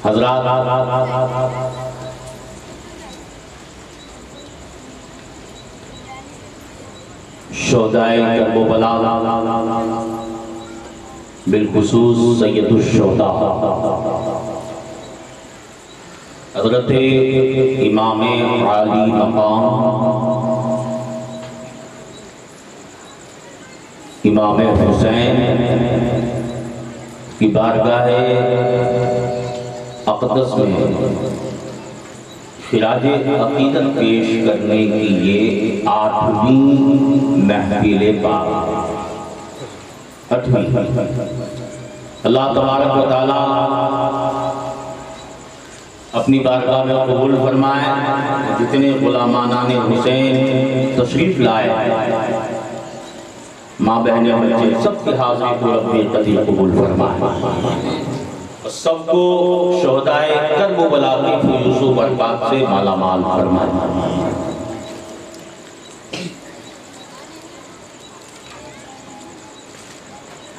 حضرات شہدائے کرب و بلا بالخصوص سید الشہداء حضرت امام عالی مقام امام حسین کی بارگاہ اقدس میں خراج عقیدت پیش کرنے کی یہ 8ویں محفل پاک 8ویں اللہ تبارک و تعالی اپنی بارگاہ میں قبول فرمائے. جتنے غلامانان حسین تشریف لائے ماں بہنیں بچے سب کی حاضری کو رب قدیر قبول فرمائے. سب کو شہدائے کرب و بلا کی فیوز و برکات سے مالا مال فرمائے.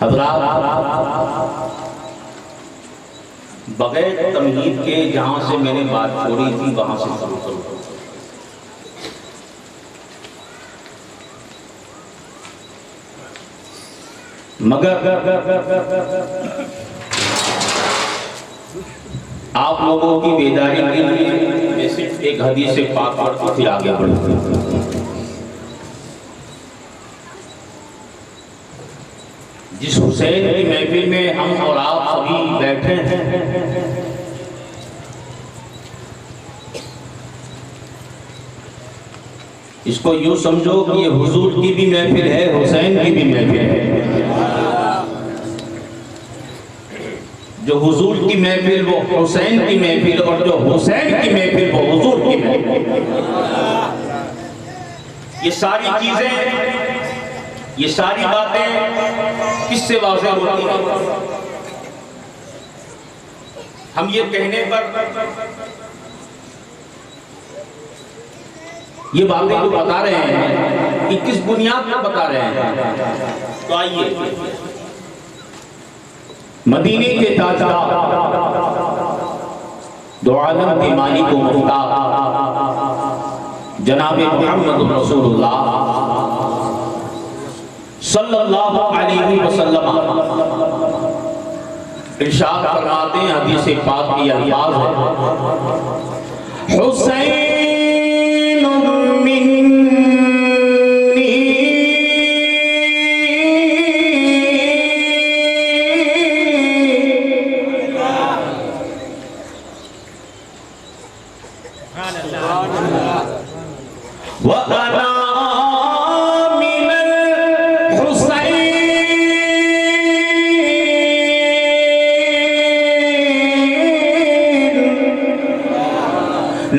حضرات بغیر تمہید کے جہاں سے میں نے بات چھوڑی تھی وہاں سے شروع کروں. مگر آپ لوگوں کی بیداری کے لیے میں صرف ایک حدیث پاک پڑھ کے پھر آگے بڑھوں. جس حسین کی محفل میں ہم اور آپ سبھی بیٹھے ہیں اس کو یوں سمجھو کہ یہ حضور کی بھی محفل ہے حسین کی بھی محفل ہے. جو حضور کی محفل وہ حسین کی محفل اور جو حسین کی محفل وہ حضور کی محفل. یہ ساری چیزیں یہ ساری باتیں کس سے واضح ہوتی ہیں؟ ہم یہ کہنے پر یہ باتیں جو بتا رہے ہیں کہ کس بنیاد پر بتا رہے ہیں. تو آئیے مدینے کے تاجدار دو عالم کے مالک و مختار جناب محمد رسول اللہ صلی اللہ علیہ وسلم ارشاد فرماتے ہیں حدیث پاک کی الفاظ ہے حسین منی وَأَنَا مِنَ الْحُسَيْنِ.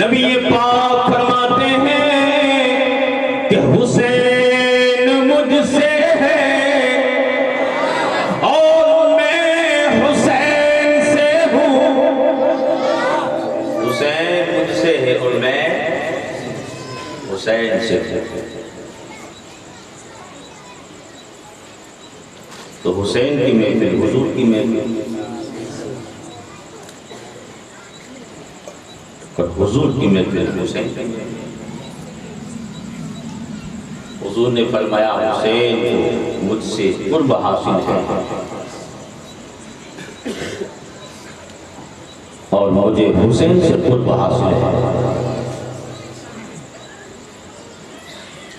نبی پاک فرماتے ہیں کہ حسین مجھ سے ہے اور میں حسین سے ہوں. حسین مجھ سے ہے اور میں حسین سے. تو حسین کی محفل حضور کی محفل اور حضور کی محفل حسین کی محفل. حضور نے فرمایا حسین کو مجھ سے قرب حاصل ہے اور مجھے حسین سے قرب حاصل ہے.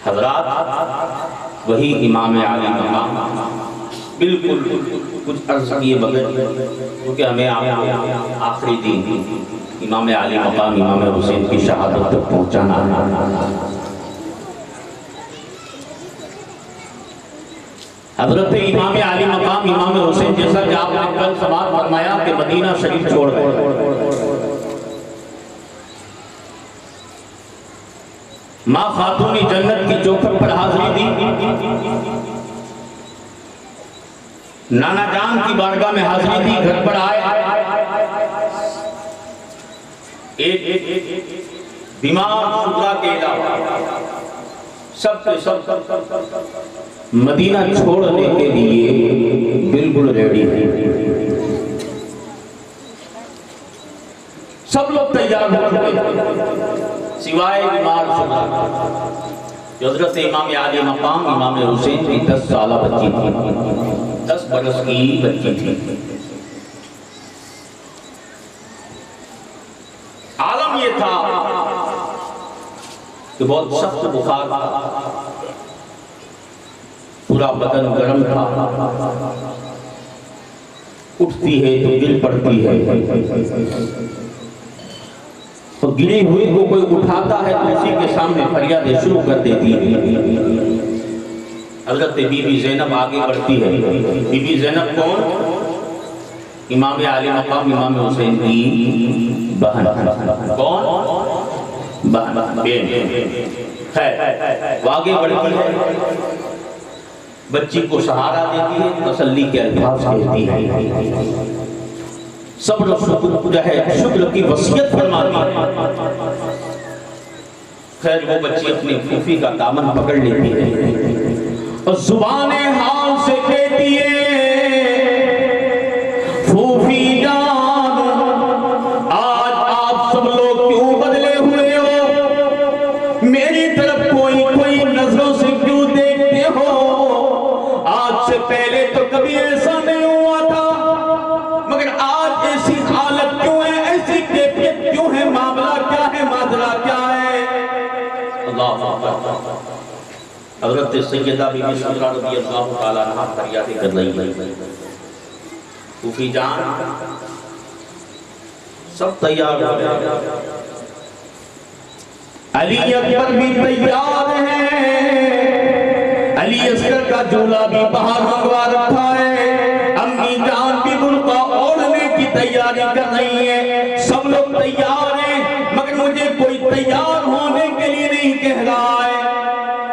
حضرات وہی امام عالی مقام بالکل کچھ عرض کیے بغیر کیونکہ ہمیں آخری دن امام عالی مقام امام حسین کی شہادت تک پہنچانا ہے. حضرت امام عالی مقام امام حسین جیسا کہ آپ نے کل سماعت فرمایا کہ مدینہ شریف چھوڑ گئے. ماں خاتون جنت کی چوکھٹ پر حاضری دی. نانا جان کی بارگاہ میں حاضری دی. گھر پر آئے ایک بیمار شدہ کے علاوہ سب کے سب مدینہ چھوڑنے کے لیے بالکل ریڈی ہے. سب لوگ تیار ہو چکے سوائے بیمار شدہ جو حضرت امام عالی مقام امام حسین کی 10 سالہ بچی تھی، 10 برس کی بچی تھی۔ عالم یہ تھا کہ بہت سخت بخار تھا، پورا بدن گرم تھا، اٹھتی ہے تو گر پڑتی ہے، تو گری ہوئی کو کوئی اٹھاتا ہے تو اسی کے سامنے فریادیں شروع کر دیتی ہے۔ حضرت بی بی زینب آگے بڑھتی ہے۔ بی بی زینب کون؟ امام عالی مقام امام حسین کی بہن۔ کون؟ بہن، خیر وہ آگے بڑھتی ہے، بچی کو سہارا دیتی ہے، تسلی کے الفاظ کہتی ہے، صبر و شکر کی وصیت فرماتی ہے۔ خیر وہ بچی اپنی پھوپھی کا دامن پکڑ لیتی ہے اور زبان حال سے کہتی ہے، پھوپھی جان آج آپ سب لوگ کیوں بدلے ہوئے ہو؟ میری طرف کوئی نظروں سے کیوں دیکھتے ہو؟ آج سے پہلے تو کبھی ایسا نہیں ہوا تھا، مگر آج ایسی حالت کیوں ہے، ایسی کیفیت کیوں ہے؟ معاملہ کیا ہے؟ ماجرا کیا ہے؟ اللہ اکبر۔ حضرت سیدہ بی بی سمرہ رضی اللہ تعالیٰ عنہ فریادیں کر رہی ہے، پھوپھی جان سب تیار ہو گئے، علی اکبر بھی تیار ہے، علی اصغر کا جھولا بھی باہر منگوا رکھا ہے، امی جان بھی برقع اوڑھنے کی تیاری کر رہی ہے، سب لوگ تیار ہیں، مگر مجھے کوئی تیار ہونے کے لیے نہیں کہہ رہا ہے۔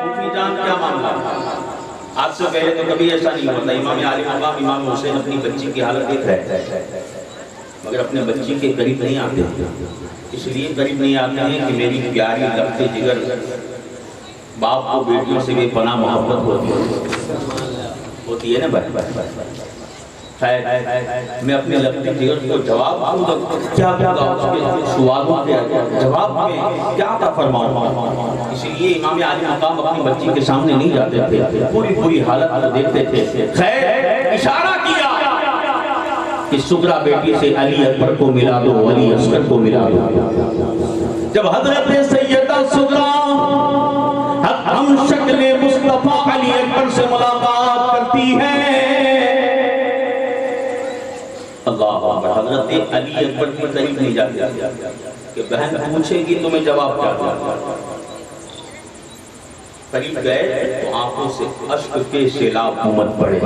پھوپھی جان کیا معاملہ ہے؟ آج سے پہلے تو کبھی ایسا نہیں ہوتا، امام عالی مقام امام حسین اپنی بچی کی حالت دیکھ رہے ہیں، مگر اپنے بچی کے قریب نہیں آتے، اس لیے قریب نہیں آتے ہیں کہ میری پیاری لبتے جگر باپ کو بیٹیوں سے بھی پناہ محبت ہوتی ہے نا بھائی۔ خیر میں اپنے لبتے جگر کو جواب کیا ہوگا، اس کے سوالوں کے جواب میں کیا عطا فرماؤں، اسی لیے امام عالی مقام اپنی بچی کے سامنے نہیں جاتے تھے، پوری حالت کو دیکھتے تھے۔ خیر اشارہ کیا کہ سغرا بیٹی سے علی اکبر کو ملا دو، علی اصغر کو ملا دو۔ جب حضرت سیدہ سغرا ہم شکل مصطفیٰ علی اکبر سے ملاقات کرتی ہے، اللہ اکبر، حضرت علی اکبر کی قریب نہیں جاتی کہ بہن پوچھے گی تمہیں جواب کیا دیا۔ قریب گئے تو آنکھوں سے اشک کے سیلاب امت پڑے،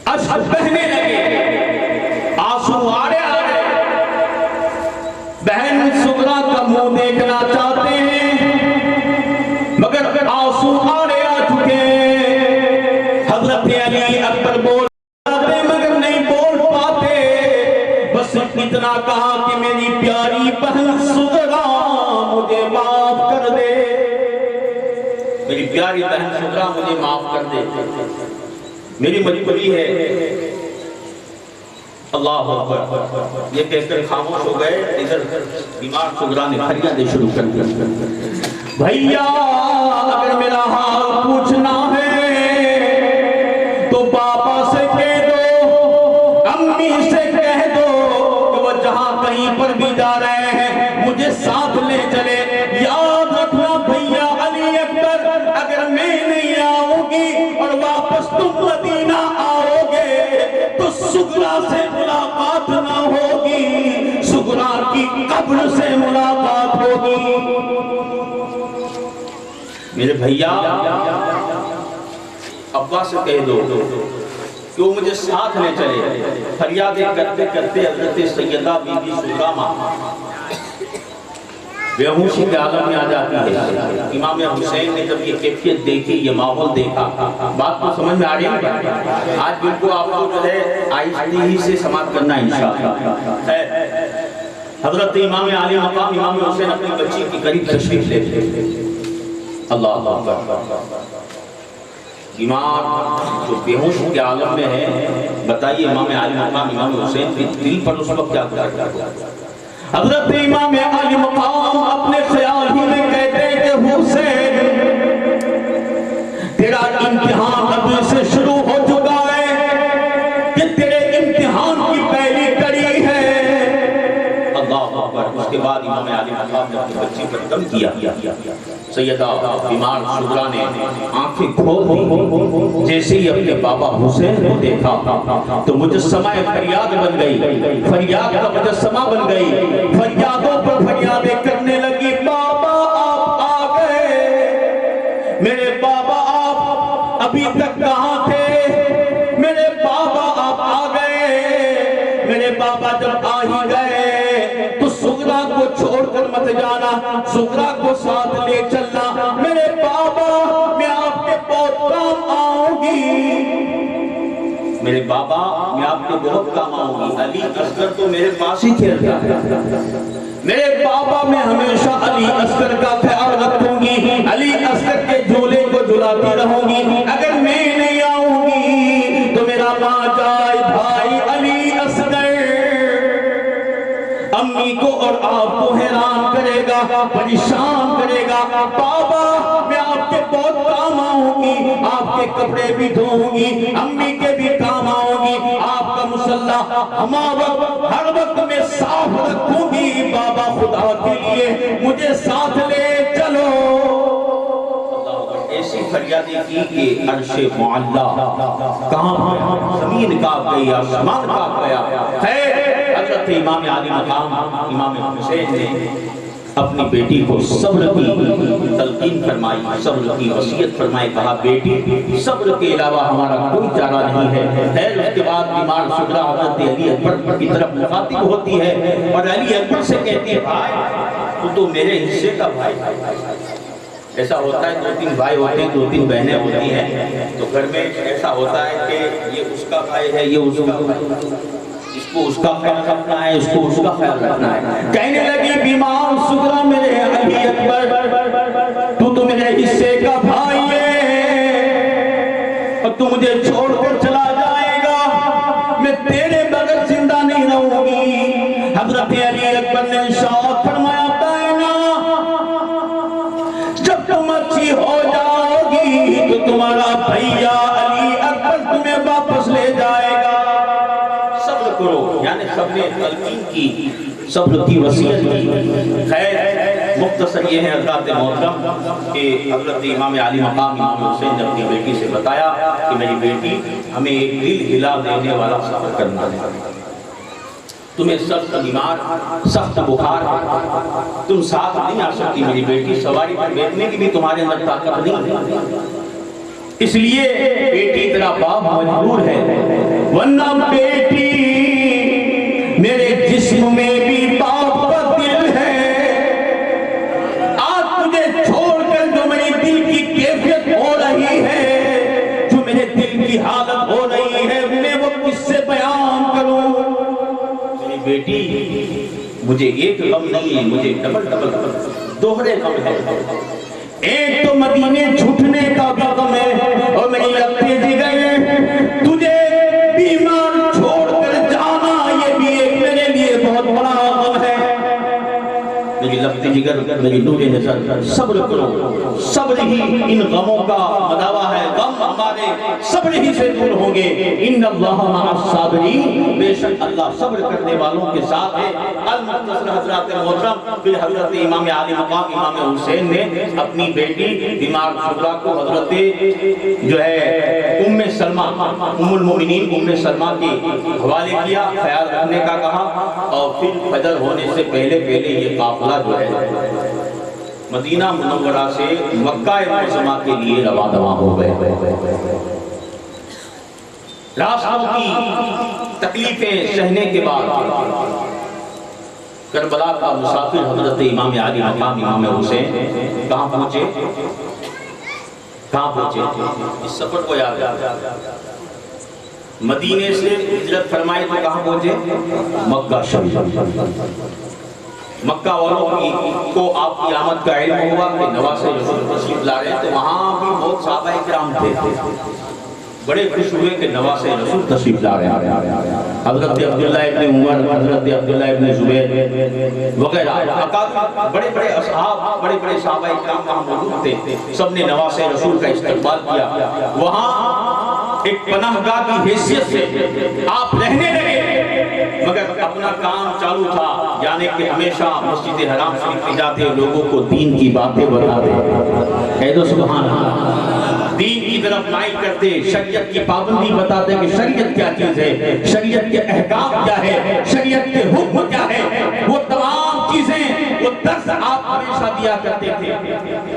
اشک بہنے لگے، آنسو آڑے آ گئے، بہن سغرا کا منہ دیکھنا چاہتے ہیں مگر آنسو آڑے آ چکے۔ حضرت علی اکبر بول جاتے مگر نہیں بول پاتے، بس اتنا کہا کہ میری پیاری بہن سغرا مجھے معاف کر دے، میری پیاری بہن سغرا مجھے معاف کر دے، میری مجبوری ہے۔ اللہ اکبر، یہ کہہ کر خاموش ہو گئے۔ ادھر بیمار سغرا نے فریادیں شروع کر دی، بھیا اگر میرا حال پوچھنا ہے تو پاپا سے کہہ دو، امی سے کہہ دو کہ وہ جہاں کہیں پر بھی جا رہے ہیں مجھے ساتھ لے چلے۔ یاد رکھنا بھیا علی اکبر، اگر میں نہیں آؤں گی اور واپس تم مدینہ آؤ گے تو سغرا سے ملاقات نہ ہوگی، سغرا کی قبر سے ملاقات ہوگی۔ میرے بھیا ابا سے کہہ دو کہ وہ مجھے ساتھ لے چلے۔ فریادیں کرتے کرتے حضرت سیدہ بی بی سغرا بے ہوشی کے عالم میں آ جاتی ہے۔ امام حسین نے جب یہ کیفیت دیکھی، یہ ماحول دیکھا، بات کو سمجھ میں آ رہی ہے؟ آج بالکل آپ کو جو ہے آہستہ ہی سے سماعت کرنا انشاءاللہ۔ حضرت امام عالی مقام امام حسین اپنی بچی کی قریب تشریف لے، اللہ اکبر، بیمار جو بے ہوش کے عالم میں ہے، بتائیے امام علی مقام امام حسین کے دل پر اس وقت کیا گزرتا ہے؟ حضرت امام علی مقام اپنے خیال ہی میں کہتے ہیں کہ حسین تیرا امتحان اب سے شروع ہو چکا ہے، کہ تیرے امتحان کی پہلی کڑی ہے۔ اللہ اکبر۔ اس کے بعد امام علی مقام نے اپنی بچی پر دم کیا، سیدہ بیمار شجرا نے آنکھیں کھول دی، جیسے ہی اپنے بابا حسین کو دیکھا تو مجسمہ فریاد بن گئی، فریاد کا مجسمہ بن گئی، فریادوں پر فریادیں کرنے لگی، بابا آپ آ گئے، میرے بابا آپ ابھی تک کہاں تھے، میرے بابا آپ آ گئے، میرے بابا جب آ ہی گئے تو سغرا کو چھوڑ کر مت جانا، سغرا کو ساتھ لے چلنا، میرے بابا میں آپ کے بہت کام آؤں گی، میرے بابا میں آپ کے بہت کام آؤں گی۔ علی اصغر تو میرے پاس ہی کھیلتا ہے، میرے بابا میں ہمیشہ علی اصغر کا خیال رکھوں گی، علی اصغر کے جھولے کو جھلاتی رہوں گی، اگر میں نہیں آؤں گی تو میرا ماں جائے بھائی علی اصغر امی کو اور آپ کو حیران کرے گا، پریشان کرے گا، بابا میں آپ کے بہت کام آؤں گی، آپ کے کپڑے بھی دھوؤں گی، امی کے بھی کام آؤں گی، آپ کا مسلح ہر وقت میں صاف رکھوں گی، بابا خدا کے لیے مجھے ساتھ لے چلو۔ ایسی فریادیں کی کہ عرش معلا کہاں، زمین کانپ گئی، آسمان کانپ گیا۔ خیر حضرت امام علی مقام امام حسین نے اپنی بیٹی کو صبر کی تلقین فرمائی، صبر کی وصیت فرمائی، کہا بیٹی صبر کے علاوہ ہمارا کوئی چارہ نہیں ہے۔ خیر اس کے بعد بیمار شجرا حضرت علی اکبر کی طرف مخاطب ہوتی ہے اور علی اکبر سے کہتی ہے بھائی تو میرے حصے کا بھائی۔ ایسا ہوتا ہے دو تین بھائی ہوتے ہیں، دو تین بہنیں ہوتی ہیں، تو گھر میں ایسا ہوتا ہے کہ یہ اس کا بھائی ہے، یہ اس کا بھائی، اس کو اس کا خیال رکھنا ہے، اس کو اس کا خیال رکھنا ہے۔ کہنے لگی بیمار شجرا میرے علی اکبر تو میرے حصے کا بھائی ہے اور تو مجھے چھوڑ کر چلا جائے گا، میں تیرے بغیر زندہ نہیں رہوں گی۔ حضرت علی اکبر نے ارشاد فرمایا جب تم اچھی ہو جاؤ گی تو تمہارا بھیا علی اکبر تمہیں واپس لے جائے گا، صبر کرو۔ یعنی سب نے تلقین کی، صبر کی وصیت کی۔ خیر مختصر یہ ہے حضرات محترم کہ حضرت امام علی مقام امام حسین نے اپنی بیٹی سے بتایا کہ میری بیٹی ہمیں ایک دل ہلا دینے والا سفر کرنا ہے، تمہیں سخت بیمار، سخت بخار، تم ساتھ نہیں آ سکتی میری بیٹی، سواری پر بیٹھنے کی بھی تمہارے اندر طاقت نہیں ہے، اس لیے بیٹی تیرا باپ مجبور ہے، ورنہ بیٹی میرے جسم میں بھی باپ کا دل ہے، آج تجھے چھوڑ کر جو میری دل کی کیفیت ہو رہی ہے، جو میرے دل کی حالت ہو رہی ہے، میں وہ کس سے بیان کروں؟ بیٹی مجھے ایک غم نہیں ہے، مجھے ڈبل دوہرے غم ہے، ایک تو مدینے چھوٹنے کا بھی غم ہے اور میری لگتے جگر تجھے بیمار چھوڑ کر جانا یہ بھی ایک میرے لیے بہت بڑا غم ہے۔ میری لگتے جگر، میری نور نظر، صبر کرو، صبر ہی ان غموں کا مداوا ہے، غم ہمارے صبر ہی سے دور ہوں گے۔ ان اللہ مع الصابرین، بے شک اللہ صبر کرنے والوں کے ساتھ ہے۔ المختصر حضرات محترم، پھر حضرت امام علی مقام امام حسین نے اپنی بیٹی بیمار شجرا کو حضرت جو ہے ام سلمہ، ام المؤمنین ام سلمہ کے حوالے کیا، خیال رکھنے کا کہا، اور پھر فجر ہونے سے پہلے یہ قافلہ جو ہے مدینہ منورہ سے مکہ معظمہ کے لیے رواں ہو گئے۔ راستوں کی تکلیفیں سہنے کے بعد کربلا کا مسافر حضرت امام علی مقام امام حسین کہاں پہنچے؟ اس سفر کو یاد ہے، مدینے سے ہجرت فرمائی تو کہاں پہنچے؟ مکہ شریف۔ مکہ والوں کو آپ کی آمد کا علم ہوا کہ نواسے رسول تشریف لا رہے ہیں، تو وہاں بھی بہت صحابہ کرام تھے، بڑے خوش ہوئے کہ نواسے رسول تشریف لا رہے ہیں۔ حضرت عبداللہ ابن عمر، حضرت عبداللہ ابن زبیر وغیرہ بڑے بڑے اصحاب، بڑے بڑے صحابہ کرام وہاں موجود تھے، سب نے نواسے رسول کا استقبال کیا۔ وہاں ایک پناہ گاہ کی حیثیت سے آپ رہنے لگے، مگر اپنا کام چالو تھا، یعنی کہ ہمیشہ مسجد حرام شریف جاتے، لوگوں کو دین کی باتیں بتاتے، اے تو سبحان اللہ، دین کی طرف مائل کرتے، شریعت کی پابندی بتاتے کہ شریعت کیا چیز ہے، شریعت کے احکام کیا ہے، شریعت کے حکم کیا ہے، وہ تمام چیزیں، وہ درس آپ ہمیشہ دیا کرتے تھے۔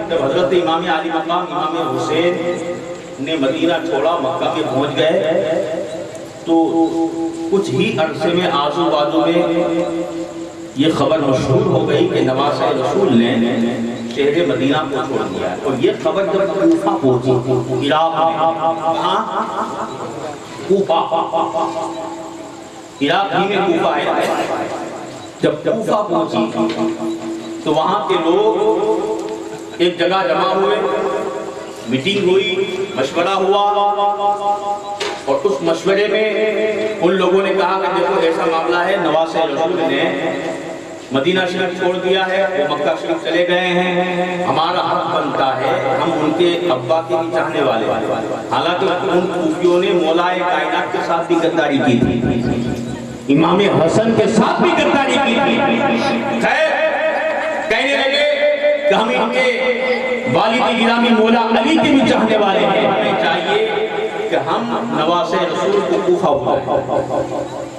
جب حضرت امام علی مقام امام حسین نے مدینہ چھوڑا، مکہ میں پہنچ گئے، تو کچھ ہی عرصے میں آزو بازو میں یہ خبر مشہور ہو گئی کہ نواسے رسول نے شہر مدینہ کو چھوڑ دیا ہے۔ اور یہ خبر جب کوفہ پہنچی، عراق میں، عراق ہی میں کوفہ ہے، جب کوفہ پہنچی تو وہاں کے لوگ ایک جگہ جمع ہوئے، میٹنگ ہوئی، مشورہ ہوا، اور اس مشورے میں ان لوگوں نے کہا کہ دیکھو ایسا معاملہ ہے، نواسے رسول نے مدینہ شریف چھوڑ دیا ہے، وہ مکہ شریف چلے گئے ہیں، ہمارا حق بنتا ہے، ہم ان کے ابا کے بھی چاہنے والے ہیں۔ حالانکہ ان کوفیوں نے مولا کائنات کے ساتھ بھی غداری کی تھی، امام حسن کے ساتھ بھی غداری کی تھی، کہنے لگے کہ ہم ان کے والد گرامی مولا علی کے بھی چاہنے والے ہیں، ہمیں چاہیے کہ ہم نواسے رسول کو کوفہ بلائیں۔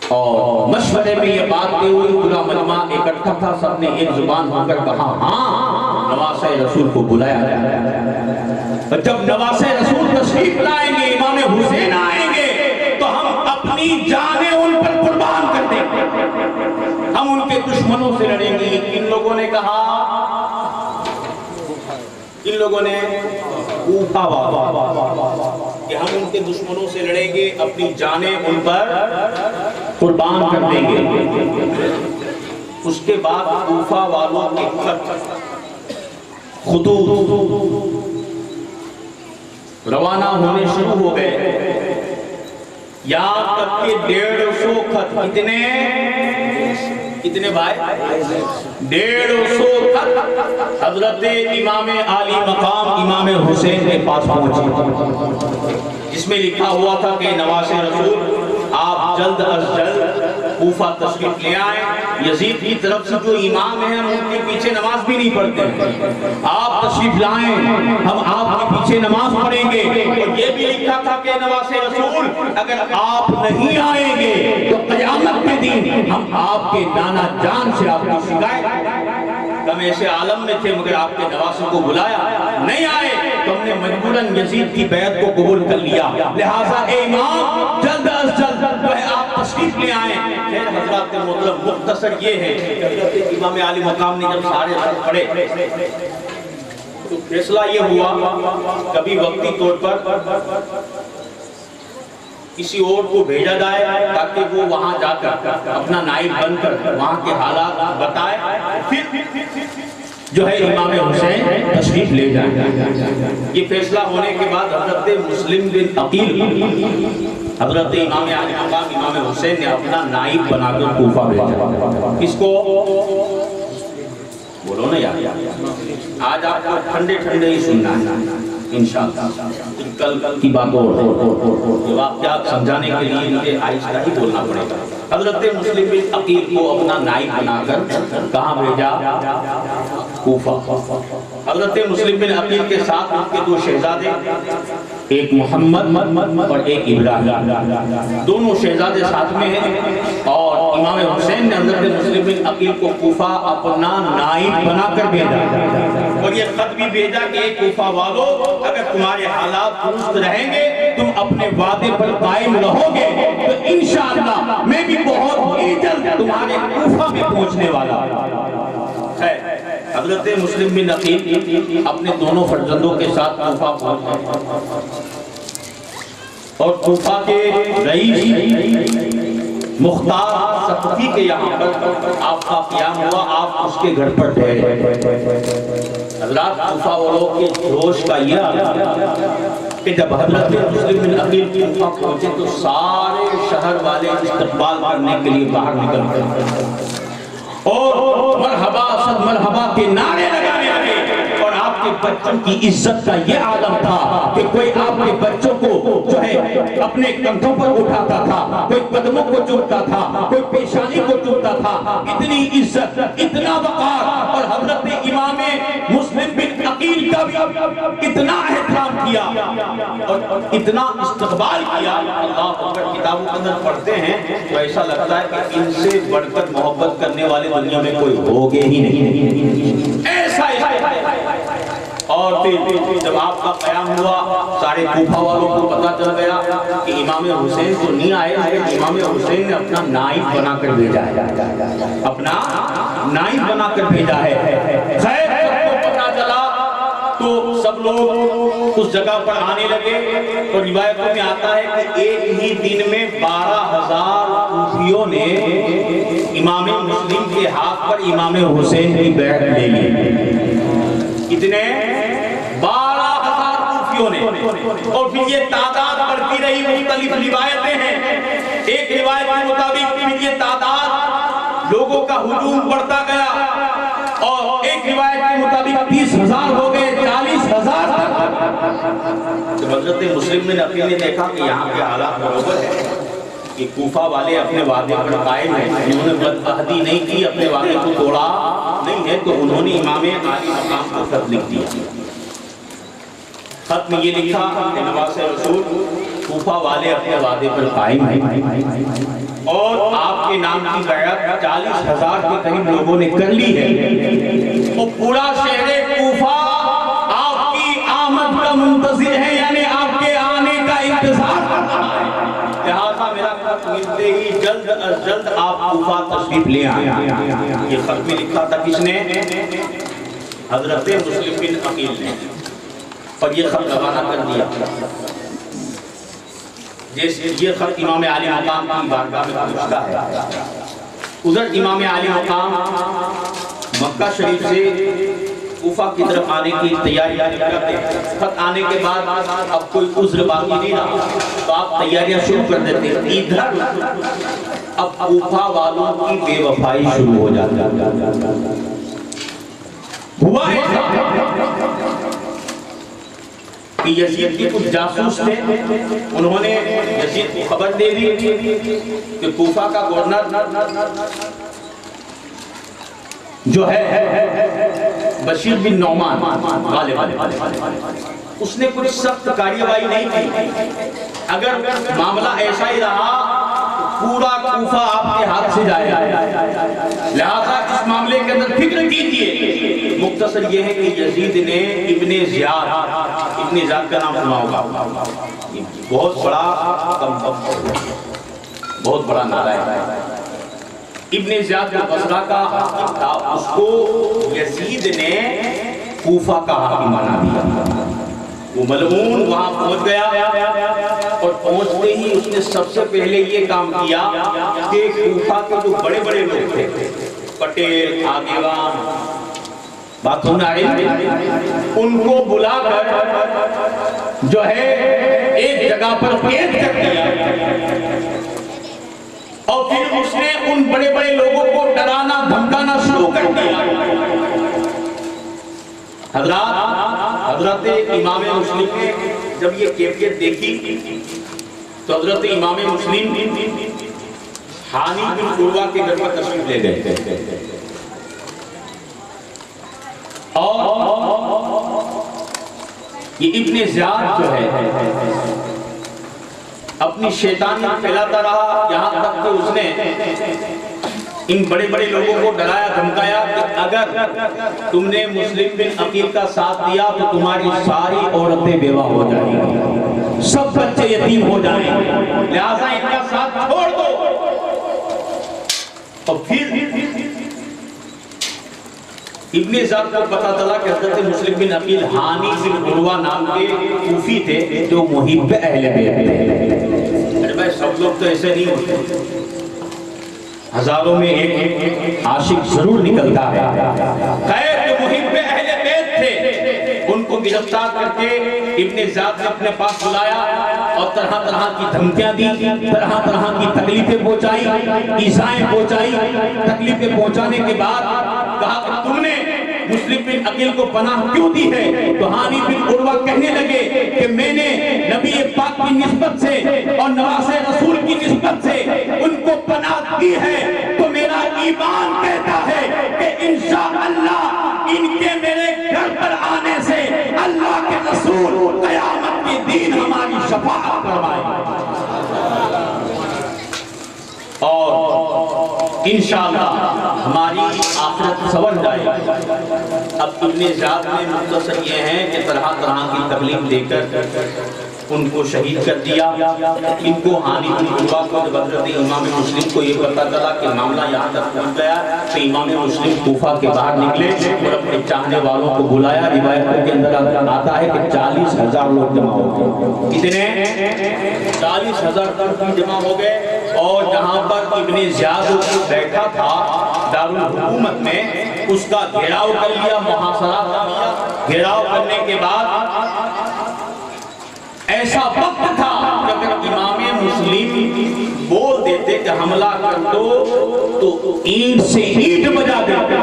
اور مشورے میں یہ بات ہوئی، پورا مجمع اکٹھا تھا، سب نے ایک زبان ہو کر کہا ہاں نواسے رسول کو بلایا جائے۔ جب نواسے رسول تشریف لائیں گے، امام حسین آئیں گے، تو ہم اپنی جانیں ان پر قربان کر دیں گے، ہم ان کے دشمنوں سے لڑیں گے۔ ان لوگوں نے کہا، ان لوگوں نے کوفہ کہ ہم ان کے دشمنوں سے لڑیں گے، اپنی جانیں ان پر قربان کر دیں گے۔ اس کے بعد کوفہ والوں کے خطوط روانہ ہونے شروع ہو گئے، یہاں تک کہ 150 خط، کتنے بھائی؟ 150 خط حضرت امام علی مقام امام حسین کے پاس پہنچے، جس میں لکھا ہوا تھا کہ نواسے رسول آپ جلد از جلد کوفہ تشریف لے آئیں، یزید کی طرف سے جو امام ہیں ہم ان کے پیچھے نماز بھی نہیں پڑھتے، آپ تشریف لائیں، ہم آپ کے پیچھے نماز پڑھیں گے۔ اور یہ بھی لکھا تھا کہ نواسے رسول اگر آپ نہیں آئیں گے تو قیامت کے دن ہم آپ کے نانا جان سے آپ کی شکایت۔ ہم ایسے عالم میں تھے مگر آپ کے نواسوں کو بلایا، نہیں آئے تو ہم نے مجبوراً یزید کی بیعت کو قبول کر لیا، لہٰذا اے امام جلد از جلد جو ہے آپ تشریف لے آئیں۔ خیر حضرات محترم، مختصر یہ ہے کہ حضرت امام علی مقام نے جب سارے خط پڑھے تو فیصلہ یہ ہوا کبھی وقتی طور پر کسی اور کو بھیجا جائے تاکہ وہ وہاں جا کر اپنا نائب بن کر وہاں کے حالات بتائے، پھر جو ہے امام حسین تشریف لے جائیں۔ یہ فیصلہ ہونے کے بعد حضرت مسلم بن عقیل حضرت امام علی مقام امام حسین نے اپنا نائب بنا کر کوفہ بھیجا۔ کس کو؟ بولو نا یار، آج آپ کو ٹھنڈے ٹھنڈے ہی سننا ہے انشاءاللہ، کل کی بات اور واقعہ سمجھانے کے لیے مجھے آہستہ ہی بولنا پڑے گا۔ حضرت مسلم بن عقیل کو اپنا نائب بنا کر کہاں بھیجا؟ کوفہ۔ حضرت مسلم بن عقیل کے ساتھ ان کے دو شہزادے، ایک محمد اور ایک ابراہیم، دونوں شہزادے ساتھ میں ہیں، اور امام حسین نے حضرت مسلم بن عقیل کو کوفہ اپنا نائب بنا کر بھیجا، اور یہ خط بھی بھیجا کہ اے کوفہ والو، اگر تمہارے حالات درست رہیں گے، تم اپنے وعدے پر قائم رہو گے تو انشاءاللہ میں بھی بہت ہی جلد تمہارے کوفہ میں پہنچنے والا۔ حضرت مسلم بن عقیل اپنے دونوں فرزندوں کے ساتھ کوفہ پہنچے، اور کوفہ کے رئیس مختار سقفی کے یہاں پر آپ کا قیام ہوا، آپ اس کے گھر پر ٹھہرے۔ حضرات کوفہ والوں کے جوش کا یہ عالم کہ جب حضرت مسلم بن عقیل کوفہ پہنچے تو سارے شہر والے استقبال کرنے کے لیے باہر نکل گئے اور مرحبا صد مرحبا کے نعرے لگانے لگے۔ اور آپ کے بچوں کی عزت کا یہ عالم تھا کہ کوئی آپ کے بچوں کو جو ہے اپنے کندھوں پر اٹھاتا تھا، کوئی قدموں کو چومتا تھا، کوئی پیشانی کو چومتا تھا۔ اتنی عزت، اتنا وقار، اور حضرت امام مسلم بن عقیل کا بھی اتنا احترام کیا اور اتنا استقبال کیا۔ اللہ اکبر، کتابوں کے اندر پڑھتے ہیں تو ایسا لگتا ہے کہ ان سے بڑھ کر محبت کرنے والے دنیا میں کوئی ہوگے ہی نہیں، ایسا اور پھر جب آپ کا قیام ہوا سارے کوفہ والوں کو پتا چل گیا کہ امام حسین تو نہیں آئے، امام حسین نے اپنا نائب بنا کر بھیجا ہے، اپنا نائب بنا کر بھیجا ہے۔ خیر سب کو پتا چلا تو سب لوگ اس جگہ پر آنے لگے اور روایتوں میں آتا ہے کہ ایک ہی دن میں 12,000 کوفیوں نے امام مسلم کے ہاتھ پر امام حسین کی بیعت لے لی۔ کتنے؟ 12,000 کوفیوں نے، اور پھر یہ تعداد بڑھتی رہی، مختلف روایتیں ہیں۔ ایک روایت کے مطابق پھر یہ تعداد لوگوں کا ہجوم بڑھتا گیا اور ایک روایت کے مطابق 30,000 ہو گئے، 40,000 تک۔ جب حضرت مسلم بن عقیل نے دیکھا کہ یہاں کے حالات برابر ہے کہ کوفہ والے اپنے وعدے پر قائم ہیں، انہوں نے بدعہدی نہیں کی، اپنے وعدے کو توڑا نہیں ہے، تو انہوں نے امام عالی مقام کو خط لکھ دیا۔ خط میں یہ لکھا کہ نواز رسول، کوفہ والے اپنے وعدے پر قائم ہیں اور آپ کے نام کی بیعت 40,000 کے قریب لوگوں نے کر لی ہے، اور پورا شہر کوفہ آپ کی آمد کا منتظر ہے، یعنی آپ کے آنے کا انتظار کر رہا ہے۔ لہذا میرا خط ملتے ہی جلد از جلد آپ کوفہ تشریف لے آئیں۔ یہ خط میں لکھا تھا کس نے؟ حضرت مسلم بن عقیل نے، اور یہ خط روانہ کر دیا۔ یہ خط امام عالی مقام کی بارگاہ میں پہنچتا ہے۔ ادھر امام عالی مقام مکہ شریف سے کوفہ کی طرف آنے کی تیاری کرتے ہیں۔ خط آنے کے بعد اب کوئی عذر باقی نہیں رہا تو آپ تیاریاں شروع کر دیتے ہیں۔ ادھر اب کوفہ والوں کی بے وفائی شروع ہو جاتی ہے۔ ہوا کہ یزید کے کچھ جاسوس تھے، انہوں نے یزید کو خبر دے دی کہ کوفہ کا گورنر جو ہے بشیر بن نعمان غالب، اس نے کچھ سخت کارروائی نہیں کی۔ اگر معاملہ ایسا ہی رہا پورا کوفہ آپ کے ہاتھ سے جائے، لہذا اس معاملے کے اندر فکر کیجئے۔ مختصر یہ ہے کہ یزید نے ابن زیاد کا نام سنا ہوگا، بہت بڑا نالائق ہے، ابن زیاد بصرہ کا حاکم تھا، اس کو یزید نے کوفہ کا حاکم بنا دیا۔ وہ ملعون وہاں پہنچ گیا اور پہنچتے ہی اس نے سب سے پہلے یہ کام کیا کہ کوفہ کے جو بڑے بڑے لوگ تھے، پٹیل، آگیوان، بات سننا ہے، ان کو بلا کر جو ہے ایک جگہ پر قید کر دیا، اور پھر اس نے ان بڑے بڑے لوگوں کو ڈرانا دھمکانا شروع کر دیا۔ حضرت امام مسلم نے جب یہ کیفیت دیکھی تو حضرت امام مسلم حانی بن عروہ کے گھر پر تشریف لے گئے، اور یہ ابن زیاد جو ہے اپنی شیطانی پھیلاتا رہا، یہاں تک کہ اس نے ان بڑے بڑے لوگوں کو ڈرایا دھمکایا کہ اگر تم نے مسلم بن عقیل کا ساتھ دیا تو تمہاری ساری عورتیں بیوہ ہو جائیں گی، سب بچے یتیم ہو جائیں گے، لہذا ان کا ساتھ چھوڑ دو۔ اور پھر ابن زیاد کو پتا چلا کہ حضرت مسلم بن عقیل حانی بن عروہ نام کے کوفی تھے جو محب اہل بیت تھے۔ ارے بھائی سب لوگ تو ایسے نہیں ہوتے، ہزاروں میں ایک عاشق ضرور نکلتا ہے۔ خیر جو محب اہل بیت تھے ان کو گرفتار کر کے ابن زیاد نے اپنے پاس بلایا اور طرح طرح کی دھمکیاں دی، طرح طرح کی تکلیفیں پہنچائی، ایذائیں پہنچائی۔ تکلیفیں پہنچانے کے بعد کہا کہ تم نے مسلم بن عقیل کو پناہ کیوں دی ہے؟ تو ہانی بن عروہ کہنے لگے کہ میں نے نبی پاک کی نسبت سے اور نواز رسول کی نسبت سے ان کو پناہ دی ہے، تو میرا ایمان کہتا ہے کہ انشاءاللہ ان کے میرے گھر پر آنے سے اللہ کے رسول قیامت کے دن ہماری شفاعت فرمائے اور انشاءاللہ ہماری آخرت سنور جائے۔ اب ابن زیاد میں مختصر یہ ہے کہ طرح طرح کی تکلیف دے کر ان کو شہید کر دیا۔ ان کو ہانی بن عروہ کو جب حضرت امام مسلم کو یہ پتہ چلا کہ معاملہ یہاں تک پہنچ گیا تو امام مسلم کوفہ کے باہر نکلے اور اپنے چاہنے والوں کو بلایا۔ روایتوں کے اندر آتا ہے کہ 40,000 لوگ جمع ہو گئے۔ کتنے؟ 40,000 جمع ہو گئے اور جہاں پر ابن زیاد بیٹھا تھا دارالحکومت میں اس کا گھیراؤ کر لیا، محاصرہ کیا۔ گھیراؤ کرنے کے بعد ایسا وقت تھا کہ اگر امام مسلم بول دیتے کہ حملہ کر دو تو اینٹ سے اینٹ بجا دیتے،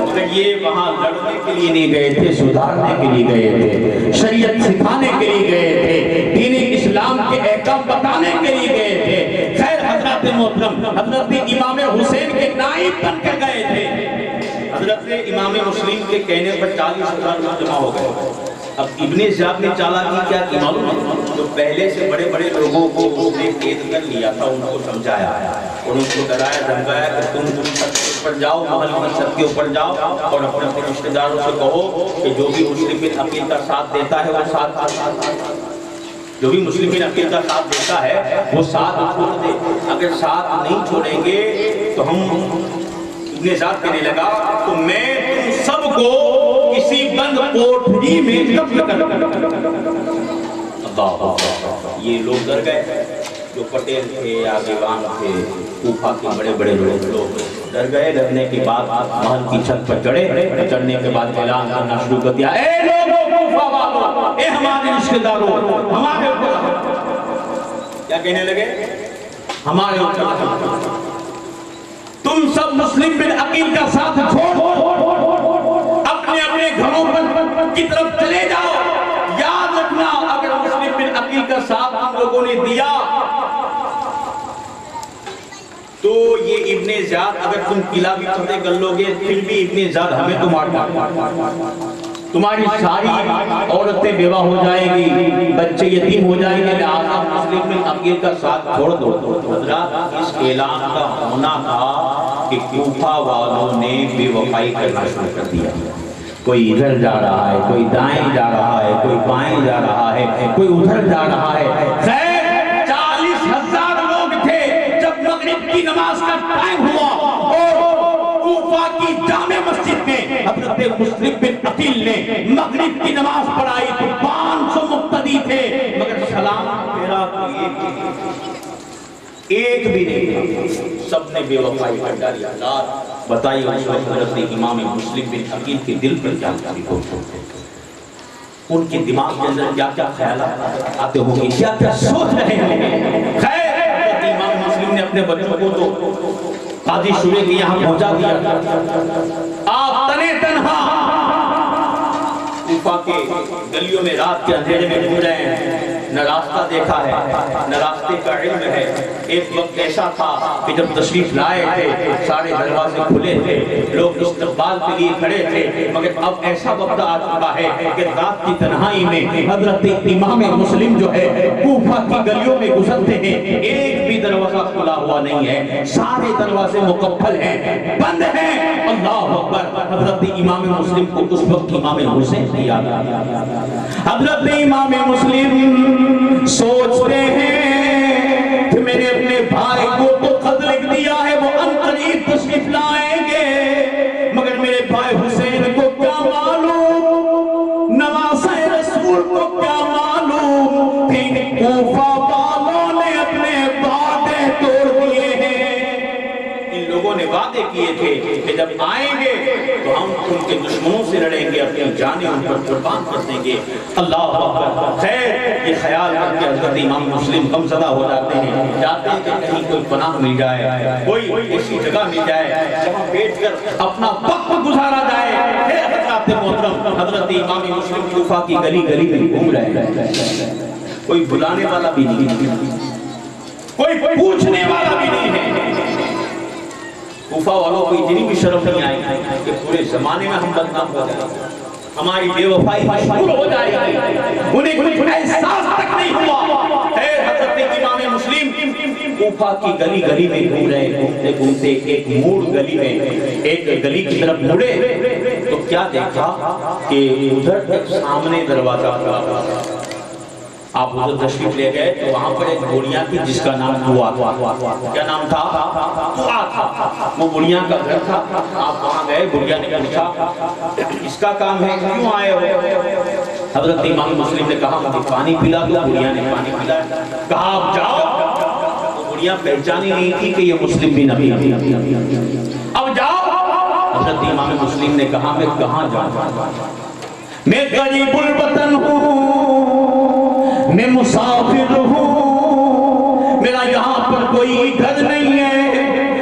مگر یہ وہاں لڑنے کے لیے نہیں گئے تھے، سدھارنے کے لیے گئے تھے، شریعت سکھانے کے لیے گئے تھے، دین اسلام کے احکام بتانے کے لیے گئے تھے۔ خیر حضرت محترم حضرت امام حسین کے نائب بن کے گئے تھے۔ حضرت امام مسلم کے کہنے پر 40,000 لوگ جمع ہو گئے۔ اب ابن زیاد نے چالاکی کیا کی معلوم ہے؟ جو پہلے سے بڑے بڑے لوگوں کو اس نے قید کر لیا تھا ان کو سمجھایا اور ان کو ڈرایا دھمکایا کہ تم چھت کے اوپر جاؤ، محل کی چھت کے اوپر جاؤ اور اپنے اپنے رشتہ داروں سے کہو کہ جو بھی مسلم بن عقیل کا ساتھ دیتا ہے وہ ساتھ، جو بھی مسلم بن عقیل کا ساتھ دیتا ہے وہ ساتھ چھوڑ دے، اگر ساتھ نہیں چھوڑیں گے تو ہم ابن زیاد کہنے لگا تو میں تم سب کو کسی بند کوٹری میں دفن کر اللہ۔ یہ لوگ ڈر گئے، جو پٹیل تھے یا دیوان تھے، کوفہ کے بڑے بڑے لوگ ڈر گئے۔ ڈرنے کے بعد محل کی چھت پر چڑھے، چڑھنے کے بعد اعلان کرنا شروع کر دیا، اے لوگوں کوفہ والوں، اے ہمارے رشتہ داروں، ہمارے اوپر کیا کہنے لگے؟ ہمارے اوپر تم سب مسلم بن عقیل کا ساتھ چھوڑ اپنے اپنے گھروں پر کی طرف چلے جاؤ۔ یاد رکھنا اگر مسلم بن عقیل کا ساتھ ہم لوگوں نے دیا تو یہ ابن زیاد اگر تم قلعہ بھی فتح کر لو گے پھر بھی ابن زیاد ہمیں تو مار تمہاری ساری عورتیں بیوہ ہو جائیں گی، بچے یتیم ہو جائیں گے، لہذا مسلم بن عقیل کا ساتھ چھوڑ دو۔ حضرات اس اعلان کا ہونا تھا کہ کوفہ والوں نے بے وفائی کرنا شروع کر دیا۔ کوئی ادھر جا رہا ہے، کوئی دائیں جا رہا ہے، کوئی بائیں جا رہا ہے، کوئی ادھر جا رہا ہے۔ خیر 40,000 لوگ تھے جب مغرب کی نماز کا ٹائم ہوا اور کوفہ کی جامع مسجد میں حضرت مسلم بن عقیل نے مغرب کی نماز پڑھائی تو 500 مقتدی تھے مگر سلام میرا ایک بھی نہیں، سب نے بے وفائی کر ڈالی۔ بتائیے اس وقت حضرت امام مسلم بن عقیل کے دل پر کیا ان کے دماغ کے اندر کیا کیا خیالات آتے ہوں گے، کیا کیا سوچ رہے ہوں گے۔ خیر حضرت امام مسلم نے اپنے بچوں کو تو قاضی شورے کے یہاں پہنچا دیا۔ آپ تنے تنہا کوفہ کے گلیوں میں رات کے اندھیرے میں گھوم رہے ہیں، نہ راستہ دیکھا ہے نہ راستے کا علم ہے۔ ایک وقت ایسا تھا کہ جب تشریف لائے تھے سارے دروازے کھلے تھے، لوگ استقبال کے لیے کھڑے تھے، مگر اب ایسا وقت آ چکا ہے کہ رات کی تنہائی میں حضرت امام مسلم جو ہے کوفہ کی گلیوں میں گزرتے ہیں، ایک بھی دروازہ کھلا ہوا نہیں ہے، سارے دروازے مقفل ہیں، بند ہیں۔ اللہ اکبر۔ حضرت امام مسلم کو اس وقت امام حسین کی یاد آئی۔ حضرت امام مسلم سوچتے ہیں کہ میں نے اپنے بھائی کو تو خط لکھ دیا ہے، وہ عنقریب تشریف لائیں گے، مگر میرے بھائی حسین کو کیا معلوم، نواسہ رسول کو کیا معلوم کہ کوفہ والوں نے اپنے وعدے توڑ دیے ہیں۔ وعدے کیے تھے کہ جب آئیں گے تو ہم ان کے دشمنوں سے لڑیں گے، اپنی جانیں ان پر قربان کر دیں گے۔ اللہ اکبر۔ خیر، یہ خیال کر کے حضرت امام مسلم غم زدہ ہو جاتے ہیں، چاہتے ہیں کہ کہیں کوئی پناہ مل جائے، کوئی ایسی جگہ مل جائے جہاں بیٹھ کر اپنا وقت گزارا جائے۔ پھر حضرات محترم، حضرت امام مسلم کوفہ کی گلی گلی میں گھوم رہے ہیں، کوئی بلانے والا بھی نہیں، کوئی پوچھنے والا بھی نہیں ہے۔ کوفہ والوں کو اتنی بھی شرف نہیں آئی کہ پورے زمانے میں ہم بدنام ہو جائیں، ہماری بے وفائی مشہور ہو جائے گی، انہیں کوئی احساس تک نہیں ہوا۔ خیر، حضرت امام مسلم کوفہ کی گلی گلی میں گھوم رہے، گھومتے گھومتے ایک موڑ گلی میں ایک گلی کی طرف مڑے تو کیا دیکھا کہ ادھر ایک سامنے دروازہ تھا۔ آپ ادھر تشریف لے گئے تو وہاں پر ایک بڑھیا تھی جس کا نام دعا تھا۔ کیا نام تھا؟ دعا تھا۔ وہ بڑھیا کا گھر تھا۔ آپ وہاں گئے، بڑھیا نے پوچھا اس کا کام ہے، کیوں آئے ہو؟ حضرت امام مسلم نے کہا مجھے پانی پلا دو۔ بڑھیا نے پانی پلایا، کہا آپ جاؤ۔ وہ بڑھیا پہچانی نہیں تھی کہ یہ مسلم بھی نبی ہے۔ اب جاؤ۔ حضرت امام مسلم نے کہا میں کہاں جاؤں؟ میں غریب الوطن ہوں، میں مسافر ہوں، میرا یہاں پر کوئی گھر نہیں ہے،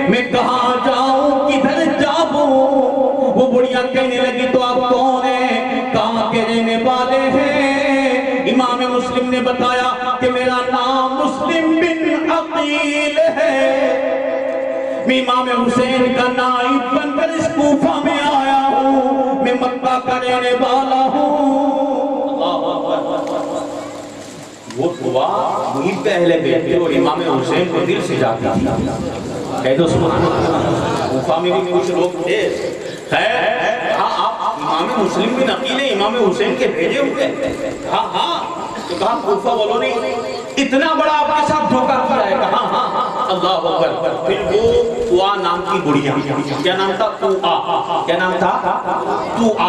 میں کہاں جاؤں، کدھر جاؤں؟ وہ بڑھیا کہنے لگی تو آپ کون ہیں، کہاں کے رہنے والے ہیں؟ امام مسلم نے بتایا کہ میرا نام مسلم بن عقیل ہے، میں امام حسین کا نائب بن کر اس کوفہ میں آیا ہوں، میں مکہ کا رہنے والا ہوں۔ وہ دعا وہی پہلے بیٹھے اور امام حسین کو دل سے جاتی تھی۔ کہہ دو سبحان اللہ۔ کوفہ میں بھی کچھ لوگ تھے، خیر ہاں آپ امام مسلم بن عقیل امام حسین کے بھیجے ہوئے، ہاں ہاں، تو کہا کوفہ والوں نے اتنا بڑا آپ کے ساتھ دھوکہ کیا ہے؟ کہا ہاں ہاں، اللہ اکبر۔ پھر وہ دعا نام کی بڑھیا، کیا نام تھا؟ دعا۔ کیا نام تھا؟ دعا۔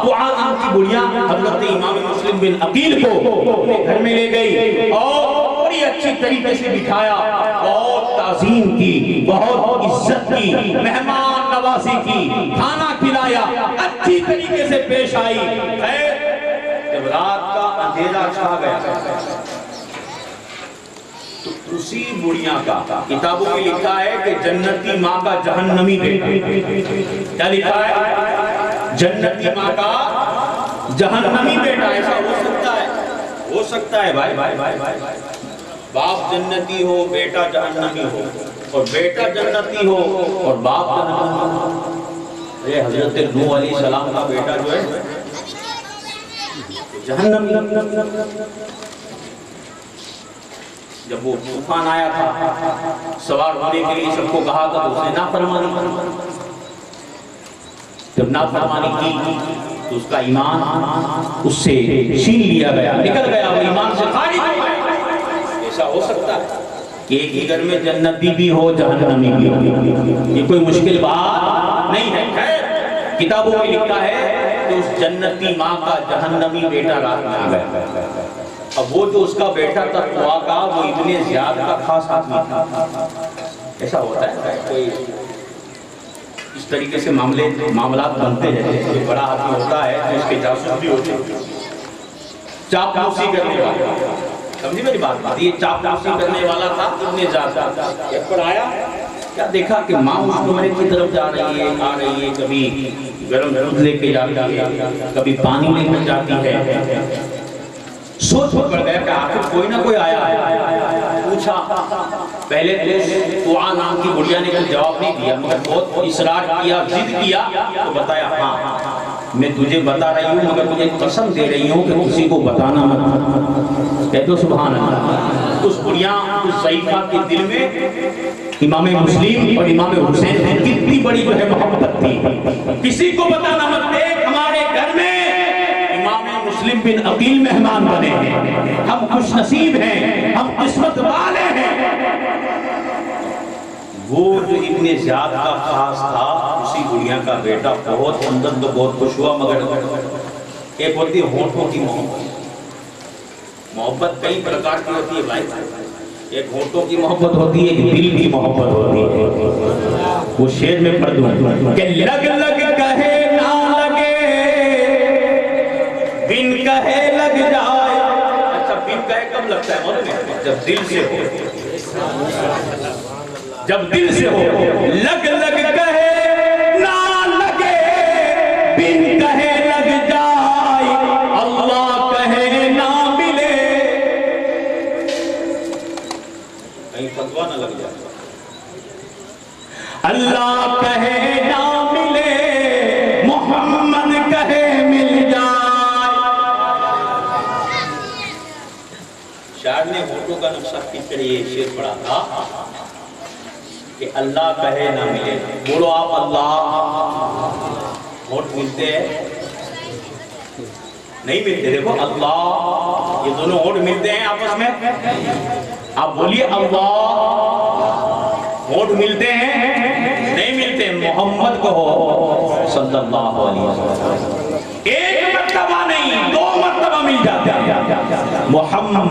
دعا نام کی بڑھیا حضرت امام مسلم بن عقیل کو اپنے گھر میں لے گئی اور بڑی اچھی طریقے سے بٹھایا، بہت تعظیم کی، بہت عزت کی، مہمان نوازی کی، کھانا کھلایا، اچھی طریقے سے پیش آئی۔ جب رات کا اندھیرا چھا گیا تو اسی بڑھیا کا کتابوں میں لکھا ہے کہ جنتی ماں کا جہنمی بیٹا۔ کیا لکھا ہے؟ جنتی ماں کا جہنمی بیٹا۔ ایسا ہو سکتا ہے؟ ہو سکتا ہے بھائی۔ باپ جنتی ہو، بیٹا جہنمی ہو، اور بیٹا جنتی ہو اور باپ جہنمی ہو۔ یہ حضرت نوح علیہ السلام کا بیٹا جو ہے جہنمی۔ جب وہ طوفان آیا تھا سوار ہونے کے لیے سب کو کہا تھا تو اس نے نافرمانی، جب نافرمانی کی تو اس کا ایمان اس سے چھین لیا گیا، نکل گیا، وہ ایمان سے خارج ہو گیا۔ ایسا ہو سکتا ہے کہ ایک ہی گھر میں جنتی بھی ہو جہنمی بھی ہو، یہ کوئی مشکل بات نہیں ہے۔ خیر کتابوں میں لکھا ہے کہ اس جنتی ماں کا جہنمی بیٹا رات میں آ گیا۔ اب وہ جو اس کا بیٹا تھا دعا کا، وہ اتنے زیادہ خاص آدمی تھا۔ ایسا ہوتا ہے کوئی اس طریقے سے معاملات بنتے ہیں، کوئی بڑا آدمی ہوتا ہے تو اس کے جاسوس بھی ہوتے ہیں، چاپلوسی کرنے والا، سمجھی میری بات؟ یہ چاپلوسی کرنے والا تھا اتنے زیادہ۔ ایک پر آیا، کیا دیکھا کہ ماں اس کمرے کی طرف جا رہی ہے، آ رہی ہے، کبھی گرم دودھ لے کے جاتی ہے، کبھی پانی لے کر جاتی ہے۔ سوچ پڑ گیا کہ آخر کوئی نہ کوئی آیا، پوچھا۔ پہلے تو دعا نام کی بڑھیا نے کوئی جواب نہیں دیا، مگر بہت اصرار کیا، ضد کیا تو بتایا ہاں میں تجھے بتا رہی ہوں، مگر تجھے قسم دے رہی ہوں کہ کسی کو بتانا مت۔ کہہ دو سبحان اللہ۔ اس بڑھیا اس ضعیفہ کے دل میں امام مسلم اور امام حسین کی کتنی بڑی جو ہے محبت تھی۔ کسی کو بتانا مت، دیکھ ہمارے گھر میں مسلم بن عقیل مہمان بنے ہیں، ہم خوش نصیب ہیں، ہم قسمت والے ہیں۔ وہ جو ابن زیاد کا خاص تھا اسی بڑھیا کا بیٹا بہت اندر تو بہت خوش ہوا، مگر ایک ہوتی ہونٹوں کی محبت کئی پرکار کی ہوتی ہے بھائی، ایک ہونٹوں کی محبت ہوتی ہے، ایک دل کی محبت ہوتی ہے. وہ شعر میں پڑھ دوں کہ لگ لگ کہے نہ لگے، بن کہے لگ جائے. اچھا بن کہے کب لگتا ہے موت میں؟ جب دل سے ہو، جب دل سے ہو. لگ لگ کہے نہ لگے، بن کہے لگ جائے، اللہ کہے نہ ملے. کہیں فتویٰ نہ لگ جائے. اللہ کہے نہ ملے، محمد کہے مل جائے. شاعر نے ہونٹوں کا نقشہ کھینچ کر یہ شعر پڑھا تھا کہ اللہ کہے نہ ملے. بولو آپ اللہ. ہونٹ ملتے ہیں؟ نہیں ملتے. دیکھو اللہ، یہ دونوں ہونٹ ملتے ہیں آپس میں؟ آپ بولیے اللہ. ہونٹ ملتے ہیں؟ نہیں ملتے. محمد کو ہو صلی اللہ علیہ وسلم. ایک مرتبہ نہیں، دو مرتبہ مل جاتے ہیں. محمد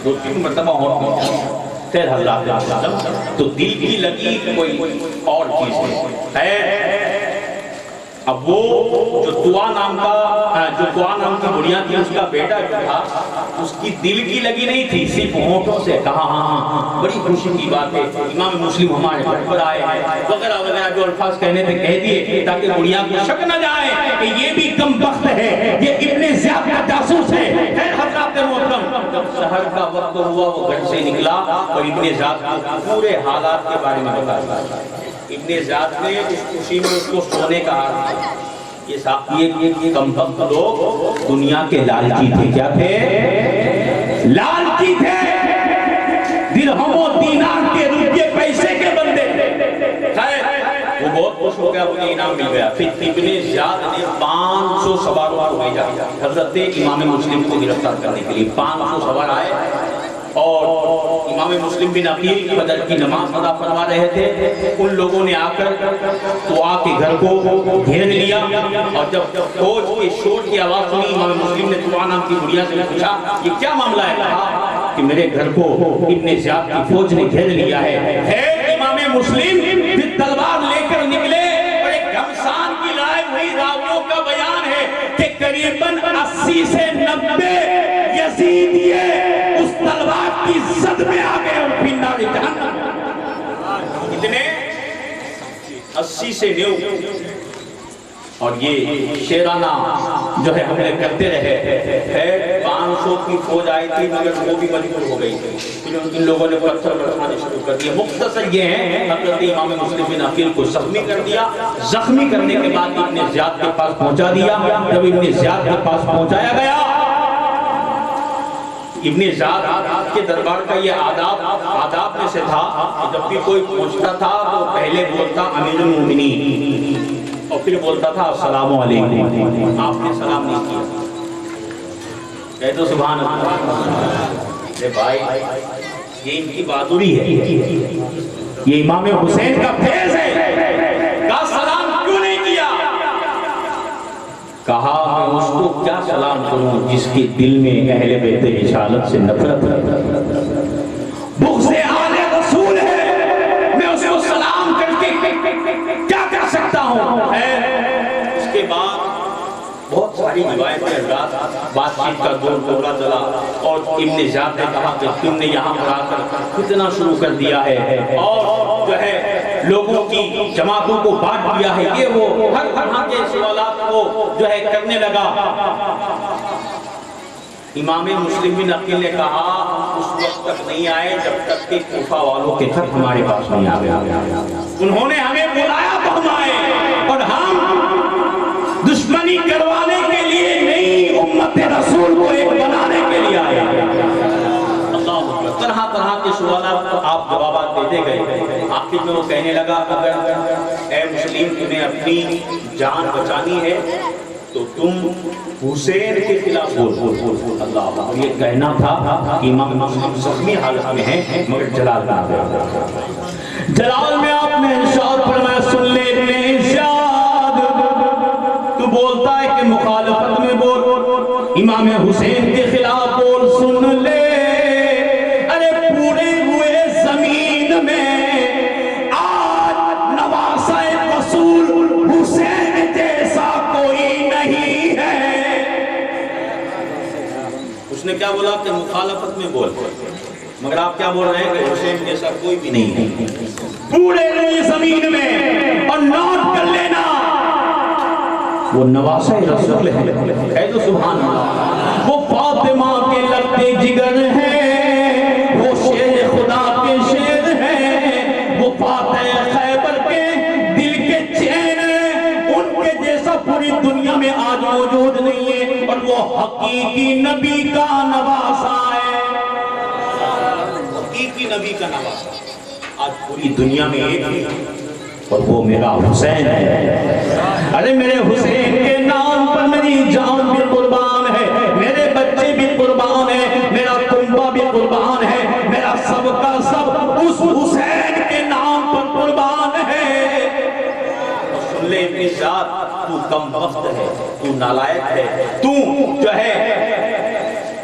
دو تین مرتبہ ہونٹ مل جاتے ہیں. خیر اللہ تو دل کی لگی کوئی اور چیز ہے. اب وہ جو دعا نام کی بنیاد تھی، اس کا بیٹا جو تھا، اس کی دل کی لگی نہیں تھی، صرف ہونٹوں سے کہا. ہاں بڑی خوشی کی بات ہے. امام مسلم ہمارے گھر پر آئے ہیں وغیرہ وغیرہ جو الفاظ کہنے تھے کہہ دیے تاکہ بنیاد کو شک نہ جائے کہ یہ بھی کم بخت ہے، یہ ابن زیاد کا جاسوس ہے. حضرات محترم، جب سحر کا وقت ہوا وہ گھر سے نکلا اور ابن زیاد کو پورے حالات کے بارے میں بتایا. ابن زیاد نے اس خوشی میں اس کو سونے کا ہار دیا. یہ کم بخت لوگ دنیا کے لالچی تھے. کیا تھے؟ لالچی تھے. درہم و دینار کے روپے پیسے کے بندے. وہ بہت خوش ہو گیا، انہیں انعام مل گیا. پھر ابن زیاد نے 500 سواروں کو بھیجا حضرت امام مسلم کو گرفتار کرنے کے لیے. 500 سوار آئے اور امام مسلم بن عقیل فجر کی نماز ادا فرما رہے تھے. ان لوگوں نے آ کر دعا کے گھر کو گھیر لیا اور جب فوج کے شور کی آواز سنی، امام مسلم نے دعا نام کی بڑھیا سے پوچھا یہ کیا معاملہ ہے؟ کہا کہ میرے گھر کو ابن زیاد کی فوج نے گھیر لیا ہے. امام مسلم پھر تلوار لے کر نکلے اور ایک گھمسان کی لائے ہوئی راویوں کا بیان ہے کہ قریباً 80 سے 90 یزیدیے اس تلوار کی زد میں آ گئے اور پھر نار جہنم. کتنے؟ 80 سے 90. اور یہ شیرانہ جو ہے حملے کرتے رہے. 500 کی فوج آئی تھی مگر وہ بھی مجبور ہو گئی. پھر ان لوگوں نے پتھر برسانے شروع کر دیا. مختصر یہ ہے حضرت امام مسلم بن عقیل کو زخمی کر دیا. زخمی کرنے کے بعد ابن زیاد کے پاس پہنچا دیا. جب ابن زیاد کے پاس پہنچایا گیا، ابن زیاد کے دربار کا یہ آداب میں سے تھا کہ جب بھی کوئی پہنچتا تھا تو پہلے بولتا امیر المومنین اور پھر بولتا تھا السلام علیکم. آپ نے سلام نہیں کیا. کہہ دو سبحان اللہ. بھائی یہ ان کی بہادری ہے، یہ امام حسین کا فیض ہے. کہا سلام کیوں نہیں کیا؟ کہا میں اس کو کیا سلام کروں جس کے دل میں اہل بیت رسالت سے نفرت ہے، بغض آل رسول ہے. میں اس کو سلام کر کے کیا کر سکتا ہوں؟ اس کے بعد بہت ساری روایتیں حضرات بات چیت کا دور ٹولا چلا اور ابن زیاد نے کہا کہ تم نے یہاں پر آ کر فتنہ شروع کر دیا ہے اور جو ہے لوگوں کی جماعتوں کو بانٹ دیا ہے. یہ وہ ہر طرح کے سوالات کو جو ہے کرنے لگا. امام مسلم بن عقیل نے کہا اس وقت تک نہیں آئے جب تک کہ کوفہ والوں کے خط ہمارے پاس نہیں آ گئے. انہوں نے ہمیں بلایا تو ہم آئے اور ہم دشمنی کروانے کے لیے نہیں، امت رسول کو ایک بنانے کے لیے آئے. اللہ طرح طرح کے سوالات کو آپ جوابات دیتے گئے. آخر میں وہ کہنے لگا اگر اے مسلم تمہیں اپنی جان بچانی ہے تو تم حسین کے خلاف بول. اللہ یہ کہنا تھا کہ امام مسلم زخمی حالت میں ہیں مگر جلال میں آپ نے ارشاد فرمایا سن لے ابن زیاد، تو بولتا ہے کہ مخالفت میں بول، امام حسین کے خلاف اس نے کیا بولا کہ مخالفت میں بول، مگر آپ کیا بول رہے ہیں کہ حسین جیسا کوئی بھی نہیں ہے پورے زمین میں، اور نوٹ کر لینا وہ نواسہ رسول ہے تو سبحان اللہ، وہ فاطمہ کے لگتے جگر ہیں، وہ شیر خدا کے شیر ہیں، وہ فاتح خیبر کے دل کے چین ہیں، ان کے جیسا پوری دنیا میں آج موجود نہیں ہے، اور وہ حقیقی نبی کا نواسہ ہے، حقیقی نبی کا نواسہ آج پوری دنیا میں ایک ہے، اور وہ میرا حسین ہے۔ ارے میرے حسین کے نام پر میری جان بھی قربان ہے، میرے بچے بھی قربان ہیں، میرا کنبہ بھی قربان ہے، میرا سب کا سب اس حسین کے نام پر قربان ہے۔ سن لے اپنی ذات، تو کم وقت ہے، تو نالائق ہے، تو جو ہے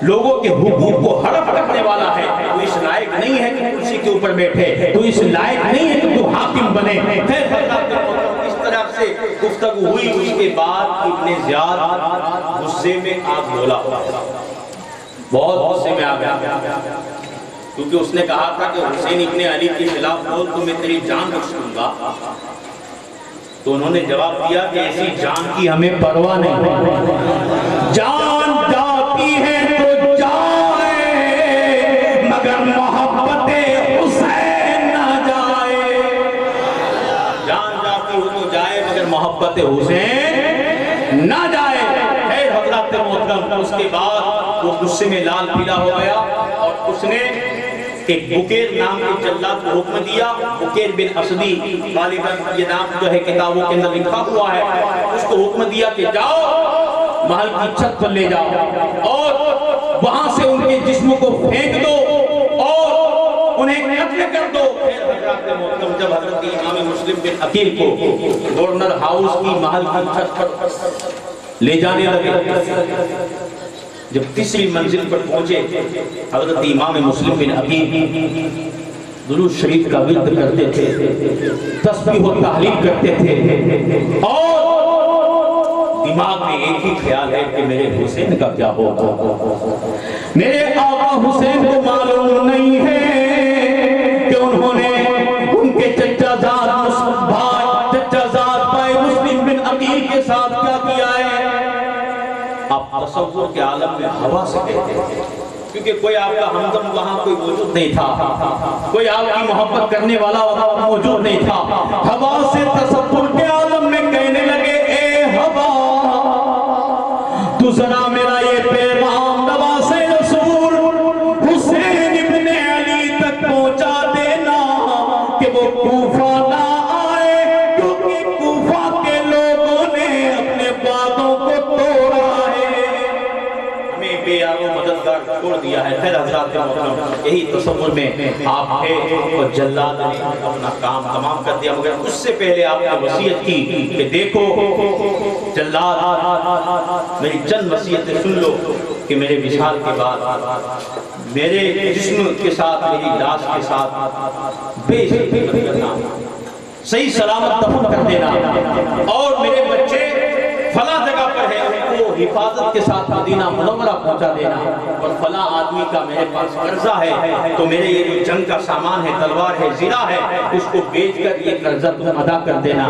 لوگوں کے حقوق کو ہڑپ کرنے والا ہے، تو اس لائق نہیں ہے کہ کرسی کے اوپر بیٹھے، تو اس لائق نہیں ہے کہ تو حاکم بنے۔ اس طرح سے گفتگو ہوئی، اس کے بعد ابن زیاد غصے میں آگ بولا، بہت غصے میں آ گیا، کیونکہ اس نے کہا تھا کہ حسین ابن علی کے خلاف بول تو میں تیری جان بخش دوں گا، تو انہوں نے جواب دیا کہ ایسی جان کی ہمیں پرواہ نہیں، جان جاتی ہے تو جائے مگر محبت حسین نہ جائے، جان جاتی ہو تو جائے مگر محبت حسین نہ جائے۔ خیر حضرات محترم، اس کے بعد وہ غصے میں لال پیلا ہو گیا، اور اس نے ایک بکیر نام کے جلاد کو حکم دیا، بکیر بن اسدی، غالباً یہ نام جو ہے کتابوں کے اندر لکھا ہوا ہے، اس کو حکم دیا کہ جاؤ محل کی چھت پر لے جاؤ اور وہاں سے ان کے جسموں کو پھینک دو اور انہیں قتل کر دو۔ پھر حضرات محترم، جب حضرت امام مسلم بن عقیل کو گورنر ہاؤس کی محل کی چھت پر لے جانے لگے، جب تیسری منزل پر پہنچے، حضرت امام مسلم بن عقیل درود شریف کا ورد کرتے تھے، تسبیح و تحلیل کرتے تھے، اور دماغ میں ایک ہی خیال ہے کہ میرے حسین کا کیا ہوگا۔ میرے آقا حسین کو معلوم نہیں ہے کہ انہوں نے ان کے چچا زاد بھائی مسلم بن عقیل کے ساتھ کیا کیا ہے۔ آپ تصور کے عالم میں ہوا سے کہتے ہیں، کیونکہ کوئی آپ کا ہمدم وہاں کوئی موجود نہیں تھا، کوئی آپ کی محبت کرنے والا وہاں موجود نہیں تھا۔ ہوا سے تصور کے عالم میں کہنے لگے، اے ہوا تو ذرا میرا یہ پیغام نواسہ رسول حسین ابن علی تک پہنچا دینا کہ وہ کوفہ نہ آئے، کیونکہ کوفہ کے لوگوں نے اپنے وعدوں کو توڑا ہے، ہمیں بے یار و مددگار چھوڑ دیا ہے۔ خیر حضرات محترم، یہی تصور میں آپ تھے اور جلاد نے اپنا کام تمام کر دیا، مگر اس سے پہلے آپ نے وصیت کی کہ دیکھو جلاد، میری چند وصیتیں سن لو کہ میرے وصال کے بعد میرے جسم کے ساتھ، میری لاش کے ساتھ بے عزتی مت کرنا، صحیح سلامت دفن کر دینا، اور میرے بچے فلاں جگہ پر ہے ان کو حفاظت کے ساتھ مدینہ منورہ پہنچا دینا، اور فلاں آدمی کا میرے پاس قرضہ ہے تو میرے یہ جو جنگ کا سامان ہے، تلوار ہے، زرہ ہے، اس کو بیچ کر یہ قرضہ تم ادا کر دینا۔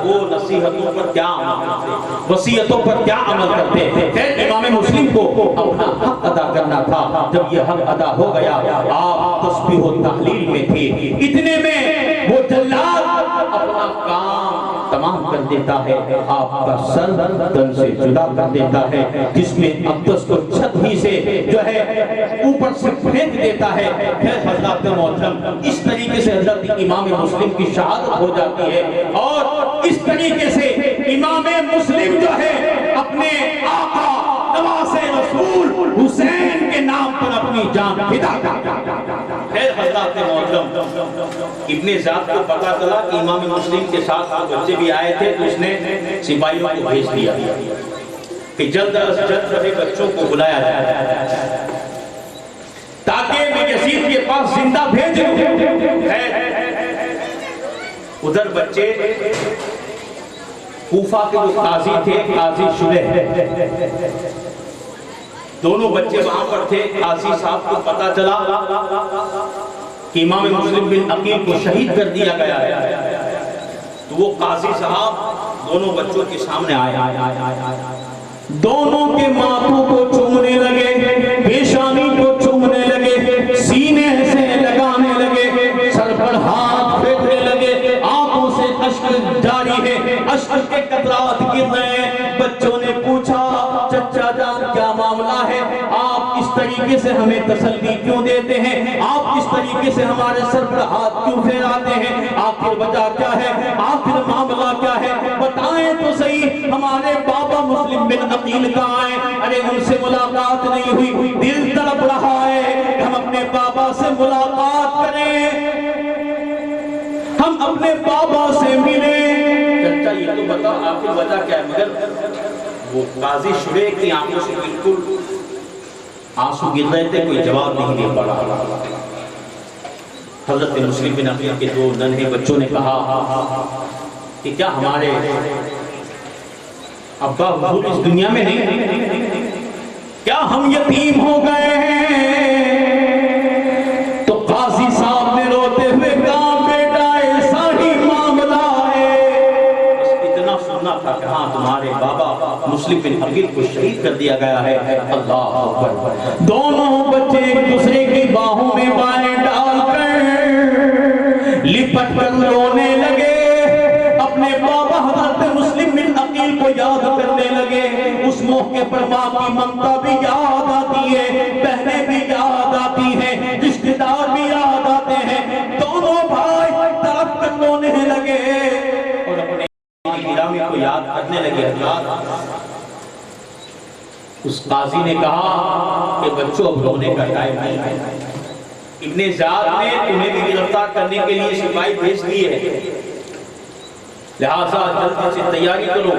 وہ نصیحتوں پر کیا عمل کرتے، وصیتوں پر کیا عمل کرتے۔ خیر امام مسلم کو اپنا حق ادا کرنا تھا، جب یہ حق ادا ہو گیا آپ تسبیح و تحلیل میں تھے، اتنے میں وہ جلاد اپنا کام تمام کر دیتا ہے، آپ کا سر تن سے جدا کر دیتا ہے، جس میں اقدس کو چھت ہی سے جو ہے اوپر سے پھینک دیتا ہے۔ پھر حضرات محترم، اس طریقے سے حضرت امام مسلم کی شہادت ہو جاتی ہے، اور اس طریقے سے امام مسلم جو ہے اپنے آقا نواسہ رسول حسین کے نام پر اپنی جان فدا کرتا ہے۔ خیر حضرات محترم، ابن زیاد کو پتا چلا کہ امام مسلم کے ساتھ بچے بھی آئے تھے، تو اس نے سپاہیوں کو بھیج دیا کہ جلد از جلد رہے بچوں کو بلایا جائے تاکہ میں یزید کے پاس زندہ بھیجوں۔ ادھر بچے کوفہ کے جو قاضی تھے، قاضی شریح، دونوں بچے وہاں پر تھے. قاضی صاحب کو پتا چلا کہ امام مسلم بن عقیل کو شہید کر دیا گیا ہے. تو وہ قاضی صاحب دونوں بچوں کے سامنے آئے, دونوں کے ماتھوں کو چومنے لگے, پیشانی کو چومنے لگے, سینے سے لگانے لگے, سر پر ہاتھ پھیرنے لگے, آنکھوں سے اشک جاری ہے, اشک کے قطرات گر رہے ہیں. بچوں نے پوچھا چچا جان کیا معاملہ ہے, آپ اس طریقے سے ہمیں تسلی کیوں دیتے ہیں, آپ اس طریقے سے ہمارے سر پر ہاتھ کیوں پھیراتے ہیں, آخر وجہ کیا ہے, آخر معاملہ کیا ہے, بتائیں تو صحیح. ہمارے بابا مسلم بن عقیل کہاں ہیں؟ ارے ان سے ملاقات نہیں ہوئی, دل تڑپ رہا ہے ہم اپنے بابا سے ملاقات کریں, ہم اپنے بابا سے ملیں. چچا یہ تو بتا آخر وجہ کیا ہے. مگر وہ قاضی شریح کی آنکھوں سے بالکل آنسو گر رہے تھے, کوئی جواب نہیں دے پا رہا. حضرت مسلم بن عقیل کے دو ننھے بچوں نے کہا کہ کیا ہمارے ابا حضور اس دنیا میں نہیں, کیا ہم یتیم ہو گئے ہیں؟ تو قاضی صاحب نے روتے ہوئے کہا بیٹا ایسا ہی معاملہ ہے. بس اتنا سننا تھا کہ ہاں تمہارے بابا مسلم بن عقیل کو شہید کر دیا گیا ہے. اللہ اکبر. دونوں بچے ایک دوسرے کی باہوں میں بائیں ڈال کر لپٹ کر رونے لگے, اپنے بابا حضرت مسلم بن عقیل کو یاد کرنے لگے. اس موقع پر ماں کی ممتا بھی یاد آتی ہے, بہنیں بھی یاد آتی ہیں, رشتہ دار بھی یاد آتے ہیں. دونوں بھائی تڑپ کر رونے لگے اور اپنے گرامی کو یاد کرنے لگے. اس قاضی نے کہا کہ بچوں اب رونے کا ٹائم نہیں ہے, ابن زیاد نے تمہیں بھی گرفتار کرنے کے لیے سپاہی بھیج دی ہے, لہٰذا جلدی سے تیاری کرو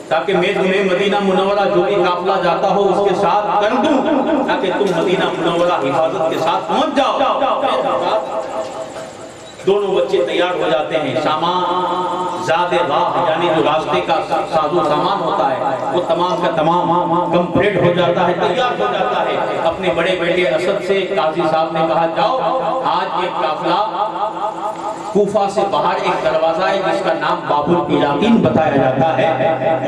تاکہ میں تمہیں مدینہ منورہ جو بھی قافلہ جاتا ہو اس کے ساتھ کر دوں, تاکہ تم مدینہ منورہ حفاظت کے ساتھ پہنچ جاؤ. دونوں بچے تیار ہو جاتے ہیں. سامان زاد راہ یعنی جو راستے کا ساز و سامان ہوتا ہے وہ تمام کا تمام کمپلیٹ ہو جاتا ہے, تیار ہو جاتا ہے. اپنے بڑے بیٹے اسد سے قاضی صاحب نے کہا جاؤ آج ایک قافلہ کوفہ سے باہر ایک دروازہ ہے جس کا نام باب العراقین بتایا جاتا ہے,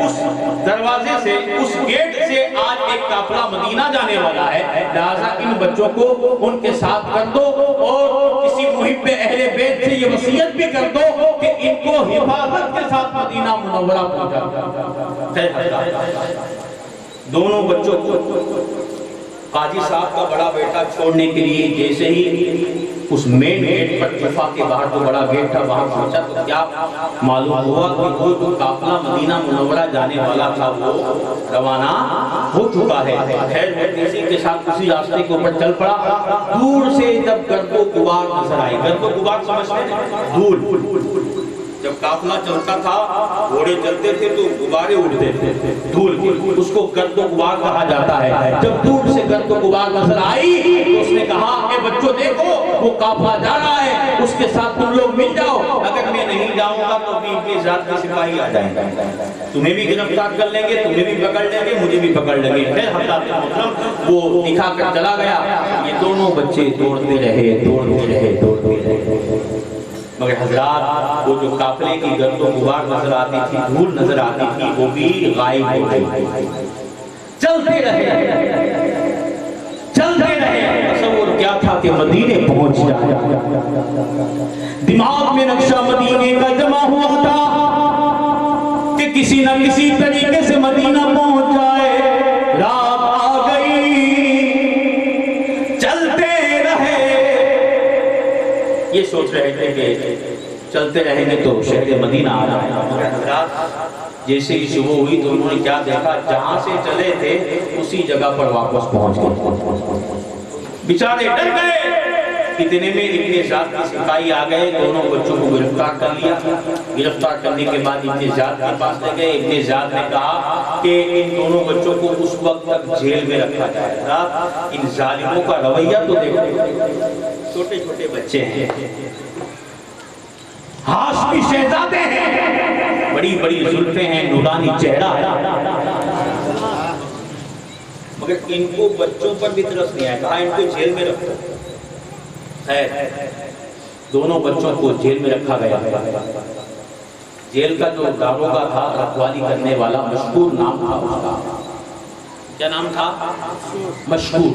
اس دروازے سے اس گیٹ سے آج ایک قافلہ مدینہ جانے والا ہے. لہذا ان بچوں کو ان کے ساتھ کر دو اور کسی محب اہل بیت سے یہ وصیت بھی کر دو کہ ان کو حفاظت کے ساتھ مدینہ منورہ پہنچا. دونوں بچوں کو قاضی صاحب کا بڑا بیٹا چھوڑنے کے لیے جیسے ہی اس مین گیٹ پر کوفہ کے باہر جو بڑا گیٹ تھا وہاں پہنچا تو کیا معلوم ہوا کہ وہ جو قافلہ مدینہ منورہ جانے والا تھا وہ روانہ ہو چکا ہے. خیر وہ کسی کے ساتھ اسی راستے کے اوپر چل پڑا. دور سے جب گرد و غبار نظر آئی, گرد و غبار سمجھتے ہیں دھول, جب قافلہ چلتا تھا گھوڑے چلتے تھے تو غبارے اڑتے تھے, دھول, اس کو گرد و غبار کہا جاتا ہے. جب دور سے گرد و غبار نظر آئی تو اس نے کہا اے بچوں دیکھو وہ قافلہ جا رہا ہے, اس کے ساتھ تم لوگ مل جاؤ, اگر میں نہیں جاؤں گا تو بھی اپنی ذات کے سپاہی آ جائیں گے, تمہیں بھی گرفتار کر لیں گے, تمہیں بھی پکڑ لیں گے, مجھے بھی پکڑ لیں گے. پھر حضرت محترم وہ دکھا کر چلا گیا. یہ دونوں بچے دوڑتے رہے. مگر حضرات وہ جو قافلے کی گرد و غبار نظر آتی تھی, دھول نظر آتی تھی, وہ بھی غائب ہو گئی. چلتے رہے. تصور کیا تھا کہ مدینے پہنچ جائے. دماغ میں نقشہ مدینے کا جمع ہوا تھا کہ کسی نہ کسی طریقے سے مدینہ پہنچ جائے. رات آ گئی, چلتے رہے. یہ سوچ رہے تھے کہ چلتے رہیں گے تو شہر مدینہ آ جائے گا. جیسے ہی صبح ہوئی تو انہوں نے کیا دیکھا, جہاں سے چلے تھے اسی جگہ پر واپس پہنچ گئے. بیچارے ڈر گئے. اتنے میں ابن زیاد کے سپاہی آ گئے, دونوں بچوں کو گرفتار کر لیا. گرفتار کرنے کے بعد ابن زیاد کے پاس لے گئے. ابن زیاد نے کہا کہ ان دونوں بچوں کو اس وقت تک جیل میں رکھا جائے. ان ظالموں کا رویہ تو دیکھو, چھوٹے چھوٹے بچے ہیں, ہاشمی شہزادے ہیں, بڑی بڑی زلفیں ہیں, نورانی چہرہ ہے, مگر ان کو بچوں پر بھی ترس نہیں آیا، کہا ان کو جیل میں رکھو۔ خیر دونوں بچوں کو جیل میں رکھا گیا۔ جیل کا جو داروغہ تھا، رکھوالی کرنے والا، مشکور نام تھا اس کا۔ کیا نام تھا؟ مشکور۔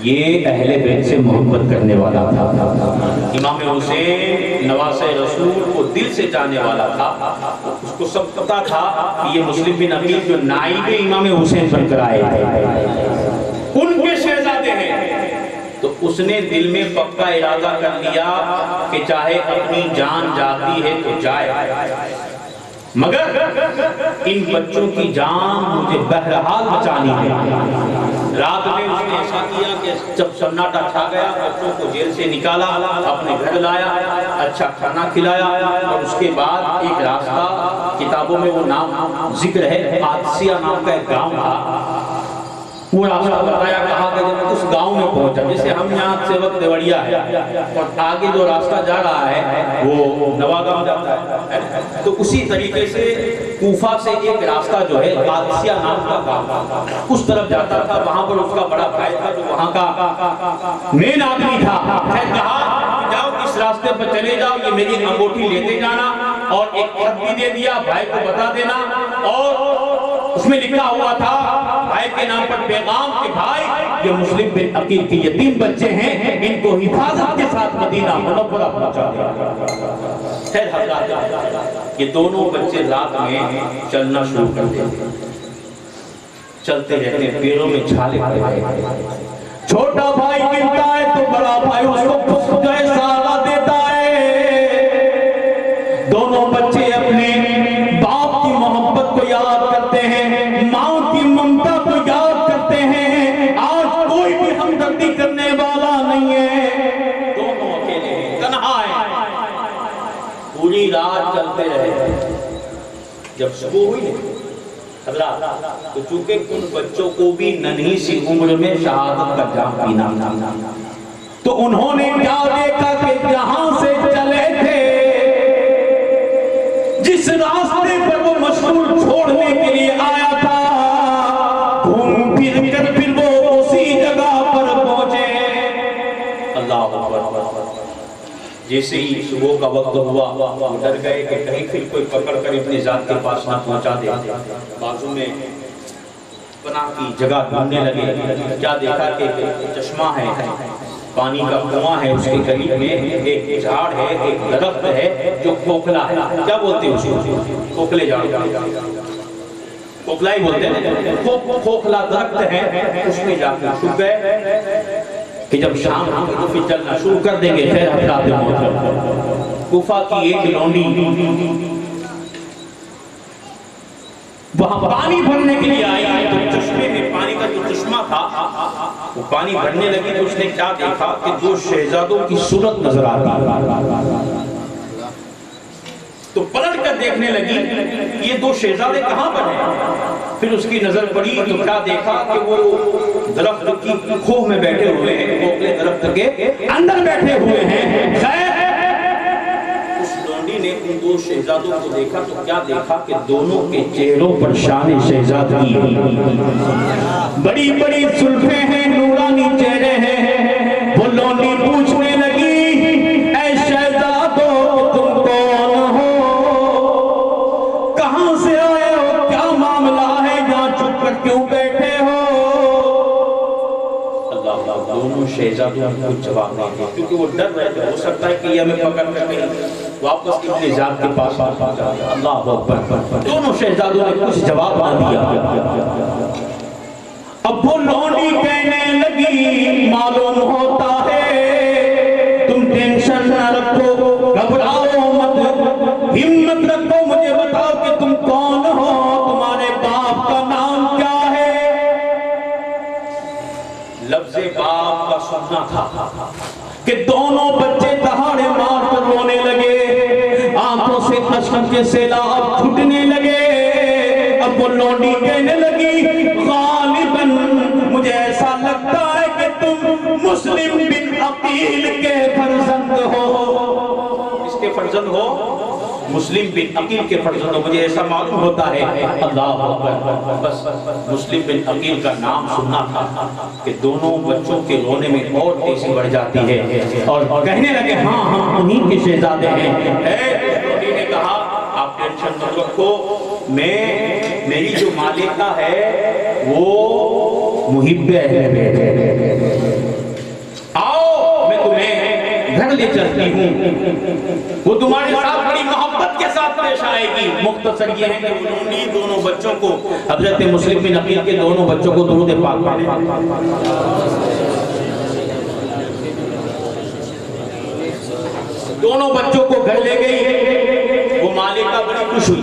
یہ اہل بیت سے محبت کرنے والا تھا، امام حسین نواسہ رسول کو دل سے جانے والا تھا۔ اس کو سب پتا تھا کہ یہ مسلم بن عقیل جو نائب امام حسین بن کر آئے ان کے شہزادے ہیں، تو اس نے دل میں پکا ارادہ کر لیا کہ چاہے اپنی جان جاتی ہے تو جائے، مگر ان بچوں کی جان مجھے بہرحال بچانی ہے۔ رات میں اس نے ایسا کیا کہ جب سناٹا چھا گیا، بچوں کو جیل سے نکالا، اپنے گھر لایا، اچھا کھانا کھلایا، اور اس کے بعد ایک راستہ، کتابوں میں وہ نام ذکر ہے، قادسیہ نام کا ایک گاؤں تھا، وہ راستہ بتایا، کہا کہ جب اس گاؤں میں پہنچا، جیسے ہم یہاں سے وقت دیوڑیا ہے اور آگے جو راستہ جا رہا ہے وہ نوا گاؤں جاتا ہے، تو اسی طریقے سے کوفہ سے ایک راستہ جو ہے قادسیہ نام کا گاؤں اس طرف جاتا تھا۔ وہاں پر اس کا بڑا بھائی تھا جو وہاں کا مین آدمی تھا، کہا کہ جاؤ اس راستے پر چلے جاؤ، یہ میری انگوٹھی لیتے جانا، اور ایک خط بھی دے دیا، بھائی کو بتا دینا، اور اس میں لکھا ہوا تھا بھائی کے نام پر پیغام کہ بھائی یہ مسلم بن عقیل کے یتیم بچے ہیں، ان کو حفاظت کے ساتھ مدینہ منورہ پہنچا دیا۔ خیر حضرات، یہ دونوں بچے رات میں چلنا شروع کر دیتے، چلتے رہتے ہیں، پیروں میں چھالے پڑے ہیں، چھوٹا بھائی گرتا ہے تو بڑا بھائی اس کو پشت جو ہے سہارا دیتا ہے۔ دونوں بچے اپنے باپ کی محبت کو یاد کرتے ہیں، ماں کی ممتا کو یاد کرتے ہیں، آج کوئی بھی ہمدردی کرنے والا نہیں ہے، دونوں اکیلے ہیں، تنہا ہیں۔ پوری رات چلتے رہے، جب صبح ہوئی حضرات، تو چونکہ ان بچوں کو بھی ننھی سی عمر میں شہادت کا جام پینا تھا، تو انہوں نے کیا دیکھا کہ جہاں سے چلے تھے، جس راستے پر وہ مشغول چھوڑنے کے لیے آیا تھا، گھوم پھر کر پھر وہ اسی جگہ پر پہنچے۔ اللہ اکبر۔ جیسے ہی صبح کا وقت ہوا، وہ ڈر گئے کہ کہیں پھر کوئی پکڑ کر اپنی ذات کے پاس نہ پہنچا دے، بازو میں پناہ کی جگہ ڈھونڈنے لگے۔ کیا دیکھا کہ چشمہ ہے، پانی کا کنواں ہے، اس کے قریب میں ایک جھاڑ ہے، ایک درخت ہے جو کھوکھلا ہے، کیا بولتے ہیں اس کو؟ کھوکھلے جھاڑ، کھوکھلا ہی بولتے ہیں، کھوکھلا درخت ہے، اس میں جا کر چھپ گئے کہ جب شام ہوگی تو پھر چلنا شروع کر دیں گے۔ خیر حضرات محترم، کوفہ کی ایک لونڈی وہاں پانی بھرنے کے لیے آئی، تو چشمے میں پانی کا جو چشمہ تھا وہ پانی بھرنے لگی، تو اس نے کیا دیکھا کہ دو شہزادوں کی صورت نظر آتی، تو پلٹ کر دیکھنے لگی یہ دو شہزادے کہاں پر ہیں۔ پھر اس کی نظر پڑی تو کیا دیکھا کہ وہ درخت کی کھوہ میں بیٹھے ہوئے ہیں، کھوکھلے درخت کے اندر بیٹھے ہوئے ہیں۔ خیر اس لونڈی نے ان دو شہزادوں کو دیکھا تو کیا دیکھا کہ دونوں کے چہروں پر شان شہزادگی ہے، بڑی بڑی زلفیں ہیں، نورانی چہرے ہیں۔ وہ لونڈی پوچھنے لگی، اے شہزادو تم کون ہو، کہاں سے آئے ہو، کیا معاملہ ہے، یہاں چھپ کر کیوں بیٹھے ہو؟ دونوں شہزادوں نے کچھ جواب نہیں دیا، کیونکہ وہ ڈر رہے تھے، ہو سکتا ہے کہ یہ ہمیں پکڑ کر کے واپس اپنی ذات کے پاس پہنچا۔ اللہ اکبر۔ دونوں شہزادوں نے کچھ جواب نہ دیا۔ اب وہ لونڈی کہنے لگی، معلوم ہوتا ہے تم ٹینشن نہ رکھو، گھبراؤ مت، ہمت رکھو، مجھے بتاؤ کہ تم کون ہو، تمہارے باپ کا نام کیا ہے؟ لفظ باپ کا سننا تھا کہ دونوں بچے دہاڑے مار کر رونے لگے، آنکھوں سے اشک کے سیلاب پھوٹنے لگے۔ اب وہ لونڈی کہنے لگی، غالباً مجھے ایسا لگتا ہے کہ تم مسلم بن عقیل کے فرزند ہو۔ اس کے فرزند ہو؟ مسلم بن عقیل کے فرزندوں، مجھے ایسا معلوم ہوتا ہے اللہ اکبر، بس مسلم بن عقیل کا نام سننا تھا کہ دونوں بچوں کے رونے میں اور تیزی بڑھ جاتی ہے اور کہنے لگے ہاں ہم انہی کے شہزادے ہیں۔ انہوں نے کہا آپ ٹینشن مت رکھو، میری جو مالکہ ہے وہ محب اہل بیت ہے، آؤ میں تمہیں گھر لے چلتی ہوں، وہ تمہارے ساتھ بڑی محبت کے ساتھ پیش آئے گی۔ مختصر یہ ہے کہ انہوں نے دونوں بچوں کو، حضرت مسلم بن عقیل کے دونوں بچوں کو درود پاک پڑھے، دونوں بچوں کو گھر لے گئی۔ وہ مالکہ بڑی خوش ہوئی،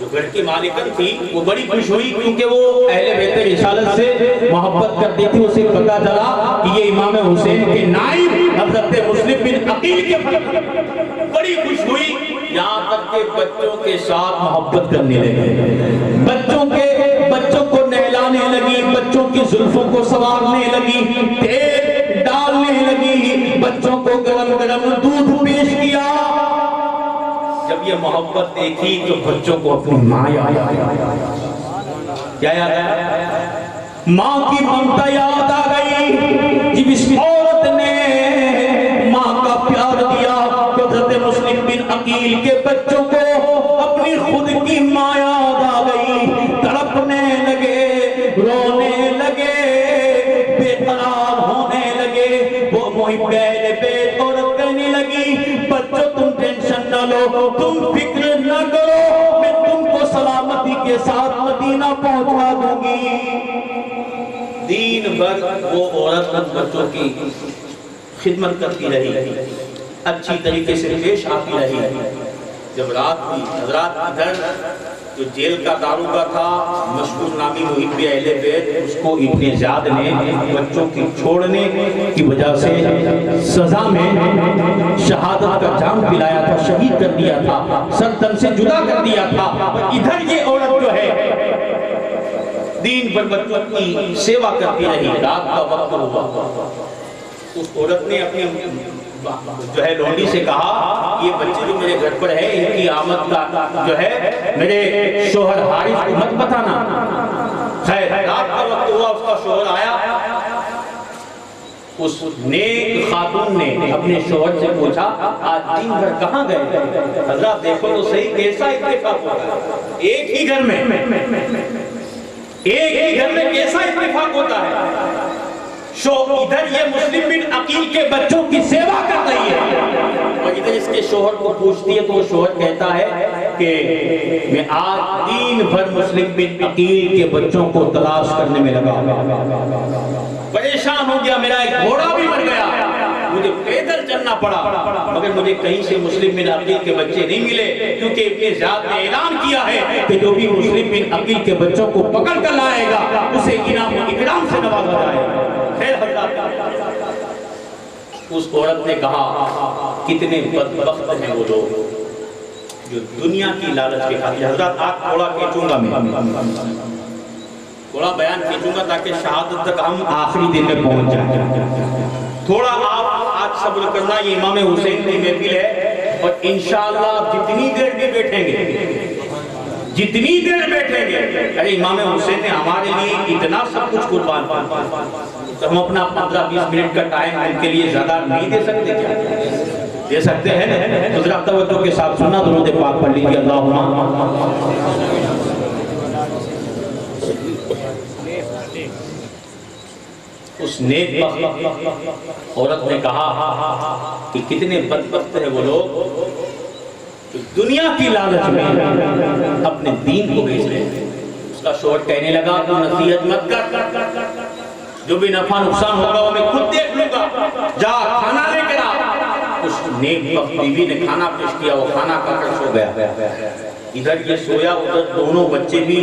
جو گھر کی مالکن تھی وہ بڑی خوش ہوئی، کیونکہ وہ اہل بیت رسالت سے محبت کرتی تھی۔ اسے پتہ چلا کہ یہ امام حسین کے نائب حضرت مسلم بن عقیل کے فرزند، بڑی خوش ہوئی، یہاں تک کہ بچوں کے ساتھ محبت کرنے لگی، بچوں کو نہلانے لگی، بچوں کی زلفوں کو سنوارنے لگی، تیل ڈالنے لگی، بچوں کو گرم گرم دودھ پیش کیا۔ جب یہ محبت دیکھی تو بچوں کو اپنی ماں یاد آئی۔ کیا یاد آیا؟ ماں کی ممتا یاد آ گئی۔ جب اس عورت نے ماں کا پیار دیا تو حضرت مسلم بن عقیل کے بچوں کو اپنی خود کی ماں یاد آ گئی، تڑپنے لگے، رونے لگے، بے قرار ہونے لگے۔ وہ محب اہل بیت عورت کہنے لگی بچوں تم ٹینشن نہ لو، تم فکر نہ کرو، میں تم کو سلامتی کے ساتھ مدینہ پہنچا دوں گی۔ دین بھر وہ عورت بچوں کی خدمت کرتی رہی، اچھی طریقے سے پیش آتی رہی۔ جب رات ہوئی، حضرات ادھر جو جیل کا داروغہ تھا مشہور نامی محب اہل بیت، اس کو ابن زیاد نے بچوں کی چھوڑنے کی وجہ سے سزا میں شہادت کا جام پلایا تھا، شہید کر دیا تھا، سر تن سے جدا کر دیا تھا۔ ادھر یہ عورت جو ہے دین پر بچوں کی سیوا کرتی رہی۔ رات کا وقت ہوا، اس عورت نے اپنی جو ہے لونڈی سے کہا یہ بچے جو میرے گھر پر ہے ان کی آمد کا جو ہے میرے شوہر حارث کو مت بتانا۔ خیر رات کا وقت ہوا، اس کا شوہر آیا، اس نیک خاتون نے اپنے شوہر سے پوچھا آج دن بھر کہاں گئے؟ حضرات دیکھو تو صحیح کیسا اتفاق ہوتا ہے، ایک ہی گھر میں کیسا اتفاق ہوتا ہے۔ ادھر یہ مسلم بن عقیل کے بچوں کی سیوا کر رہی ہے اور ادھر اس کے شوہر کو پوچھتی ہے تو وہ شوہر کہتا ہے کہ میں آج دن بھر مسلم بن عقیل کے بچوں کو تلاش کرنے میں لگا، پریشان ہو گیا، میرا ایک گھوڑا بھی مر گیا، مجھے پیدل چلنا پڑا، مگر مجھے کہیں سے مسلم بن عقیل کے بچے نہیں ملے، کیونکہ ابن زیاد نے اعلان کیا ہے کہ جو بھی مسلم بن عقیل کے بچوں کو پکڑ کر لائے گا اسے انعام و اکرام سے نوازا جائے گا۔ اس عورت نے کہا کتنے بدبخت ہیں وہ لوگ جو دنیا کی لالچ کے خاطر۔ حضرات آج تھوڑا کھینچوں گا، میں تھوڑا بیان کھینچوں گا تاکہ شہادت تک ہم آخری دن میں پہنچ جائیں۔ تھوڑا آپ آج صبر کرنا، یہ امام حسین کی محفل ہے اور انشاءاللہ جتنی دیر بھی بیٹھیں گے، ارے امام حسین نے ہمارے لیے اتنا سب کچھ قربان کیا، تو ہم اپنا 15-20 منٹ کا ٹائم ان کے لیے زیادہ نہیں دے سکتے؟ کیا دے سکتے ہیں نا؟ تو ذرا توجہ کے ساتھ سننا، درود پاک پڑھ لیجیے، اللہم اس نیک بخت عورت نے کہا کہ کتنے بدبخت ہیں وہ لوگ جو دنیا کی لالچ میں اپنے دین کو بیچ رہے ہیں۔ اس کا شوہر کہنے لگا تو نصیحت مت کر، جو بھی نفع نقصان ہوگا وہ میں خود دیکھ لوں گا، جا کھانا لے کر آ۔ اس نیک بخت بیوی نے کھانا پیش کیا، وہ کھانا کھا کر سو گیا۔ ادھر یہ سویا، ادھر دونوں بچے بھی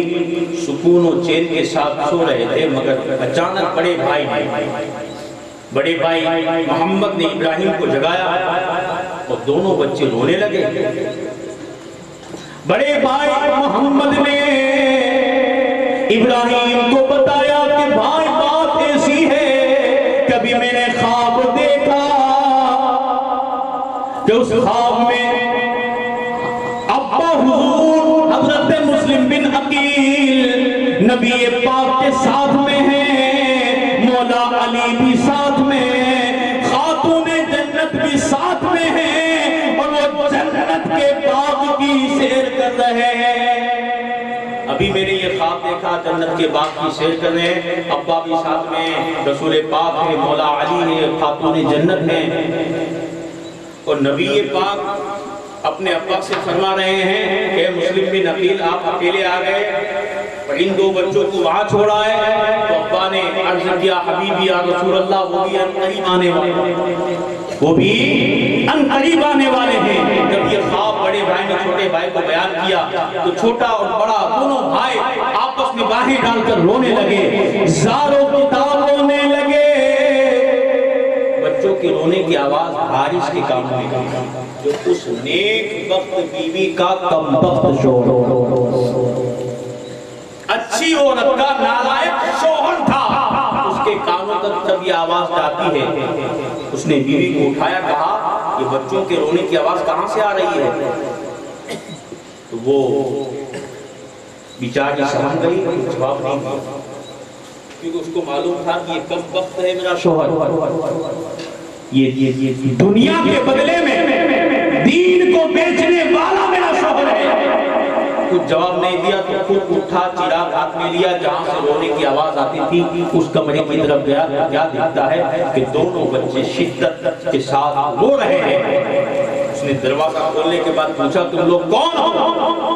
سکون و چین کے ساتھ سو رہے تھے، مگر اچانک بڑے بھائی محمد نے ابراہیم کو جگایا اور دونوں بچے رونے لگے۔ بڑے بھائی محمد نے ابراہیم کو بتایا کہ بھائی بات ایسی ہے، کبھی میں نے خواب دیکھا کہ اس خواب میں نبی پاک کے ساتھ میں ہیں، مولا علی بھی ساتھ میں ہیں، خاتون جنت بھی ساتھ میں ہیں، اور وہ جنت کے باغ کی سیر کر رہے ہیں۔ ابھی میں نے یہ خواب دیکھا، جنت کے باغ کی سیر کر رہے ہیں، ابا بھی ساتھ میں ہیں، رسول پاک ہے، مولا علی ہے، خاتون جنت ہیں، اور نبی پاک اپنے ابا سے فرما رہے ہیں کہ مسلم بن عقیل آپ اکیلے آ گئے اور ان دو بچوں کو وہاں چھوڑا ہے۔ تو ابا نے عرض کیا حبیبی یا رسول اللہ وہ بھی انقریب آنے والے ہیں۔ جب یہ خواب بڑے بھائی نے چھوٹے بھائی کو بیان کیا تو چھوٹا اور بڑا دونوں بھائی آپس میں باہیں ڈال کر رونے لگے، زاروں کی طرح رونے لگے۔ بچوں کے رونے کی آواز حارث کے کام میں جو اس نیک وقت بیوی کا کم وقت شوہر، اچھی عورت کا نالائق شوہر تھا، اس کے کانوں تک جب یہ آواز جاتی ہے، اس نے بیوی کو اٹھایا، کہا یہ بچوں کے رونے کی آواز کہاں سے آ رہی ہے؟ تو وہ بیچاری سمجھ گئی، جواب نہیں دیا، کیونکہ اس کو معلوم تھا کہ یہ کم وقت ہے میرا شوہر، یہ دنیا کے بدلے میں دین کو بیچنے والا میرا شوہر ہے۔ کچھ جواب نہیں دیا تو خود اٹھا، چراغ ہاتھ میں لیا، جہاں سے رونے کی آواز آتی تھی اس کمرے کی طرف گیا، کیا دیکھتا ہے کہ دونوں بچے شدت کے ساتھ رو رہے ہیں۔ اس نے دروازہ کھولنے کے بعد پوچھا تم لوگ کون ہو؟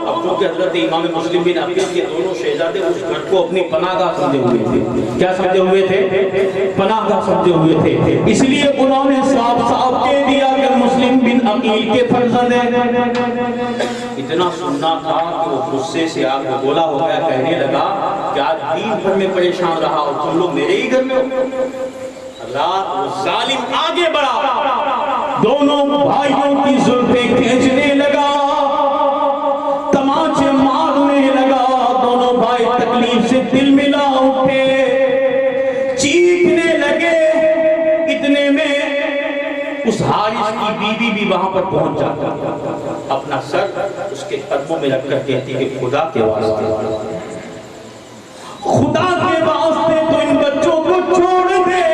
اب چونکہ حضرت امام مسلم بن عقیل کے دونوں شہزادے اس گھر کو اپنی پناہ گاہ سمجھے ہوئے تھے۔ کیا سمجھے ہوئے تھے؟ پناہ گاہ سمجھے ہوئے تھے، اس لیے انہوں نے صاف صاف کہہ دیا کہ مسلم بن عقیل کے فرزند ہیں۔ اتنا سننا تھا کہ وہ غصے سے آگ بولا ہو گیا، کہنے لگا کہ آج دین بھر میں پریشان رہا اور تم لوگ میرے ہی گھر میں ہو۔ رات وہ ظالم آگے بڑھا، دونوں بھائیوں کی زلفیں کھینچنے لگا، تماچے مارنے لگا، دونوں بھائی تکلیف سے دل ملا اٹھے، چیخنے لگے۔ اتنے میں اس حارث کی بیوی بھی وہاں پر پہنچ جاتا، اپنا سر اس کے قدموں میں رکھ کر کہتی کہ خدا کے واسطے، خدا کے واسطے تو ان بچوں کو چھوڑ دے،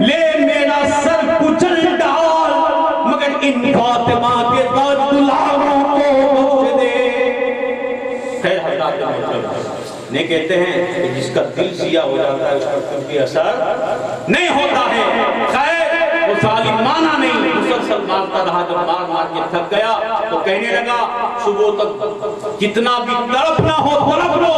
لے میرا سر کچل ڈال، مگر ان فاطمہ کے بعد دلاروں کو بخش دے۔ خیر حضرات نہیں کہتے ہیں کہ جس کا دل سیاہ ہو جاتا ہے اس پر کچھ بھی اثر نہیں ہوتا ہے۔ خیر وہ ظالم مانا نہیں، مسلسل مارتا رہا، جب مار مار کے تھک گیا تو کہنے لگا صبح تک جتنا بھی تڑپنا ہو تڑپ لو،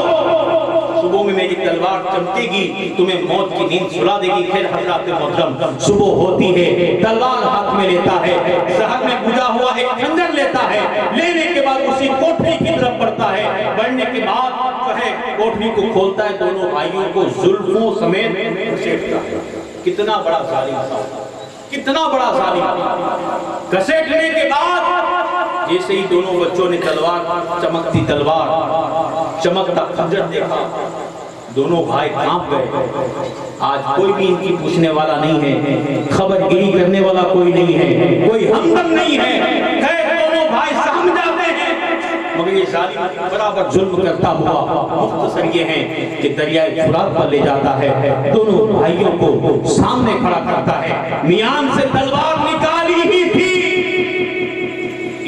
صبح میں میری تلوار چمکے گی، تمہیں موت کی نیند سلا دے گی۔ خیر حضرات محترم صبح ہوتی ہے، تلوار ہاتھ میں لیتا ہے، زہر میں بجھا ہوا ایک خنجر لیتا ہے، لینے کے بعد اسی کوٹھری کی طرف بڑھتا ہے، بڑھنے کے بعد جو ہے کوٹھری کو کھولتا ہے، دونوں بھائیوں کو زلفوں سمیت گھسیٹتا ہے۔ کتنا بڑا ظالم تھا، کتنا بڑا ظالم۔ گھسیٹنے کے بعد جیسے ہی دونوں بچوں نے تلوار، چمکتی تلوار، چمکتا خنجر دیکھا، دونوں بھائی کانپ گئے۔ آج کوئی بھی ان کی پوچھنے والا نہیں ہے، خبر گیری کرنے والا کوئی نہیں ہے، کوئی ہمدم نہیں ہے۔ خیر دونوں بھائی سمجھ جاتے ہیں، مگر یہ ظالم برابر ظلم کرتا ہوا مختصر یہ ہے کہ دریائے فرات پر لے جاتا ہے، دونوں بھائیوں کو سامنے کھڑا کرتا ہے، میان سے تلوار نکالی ہی تھی،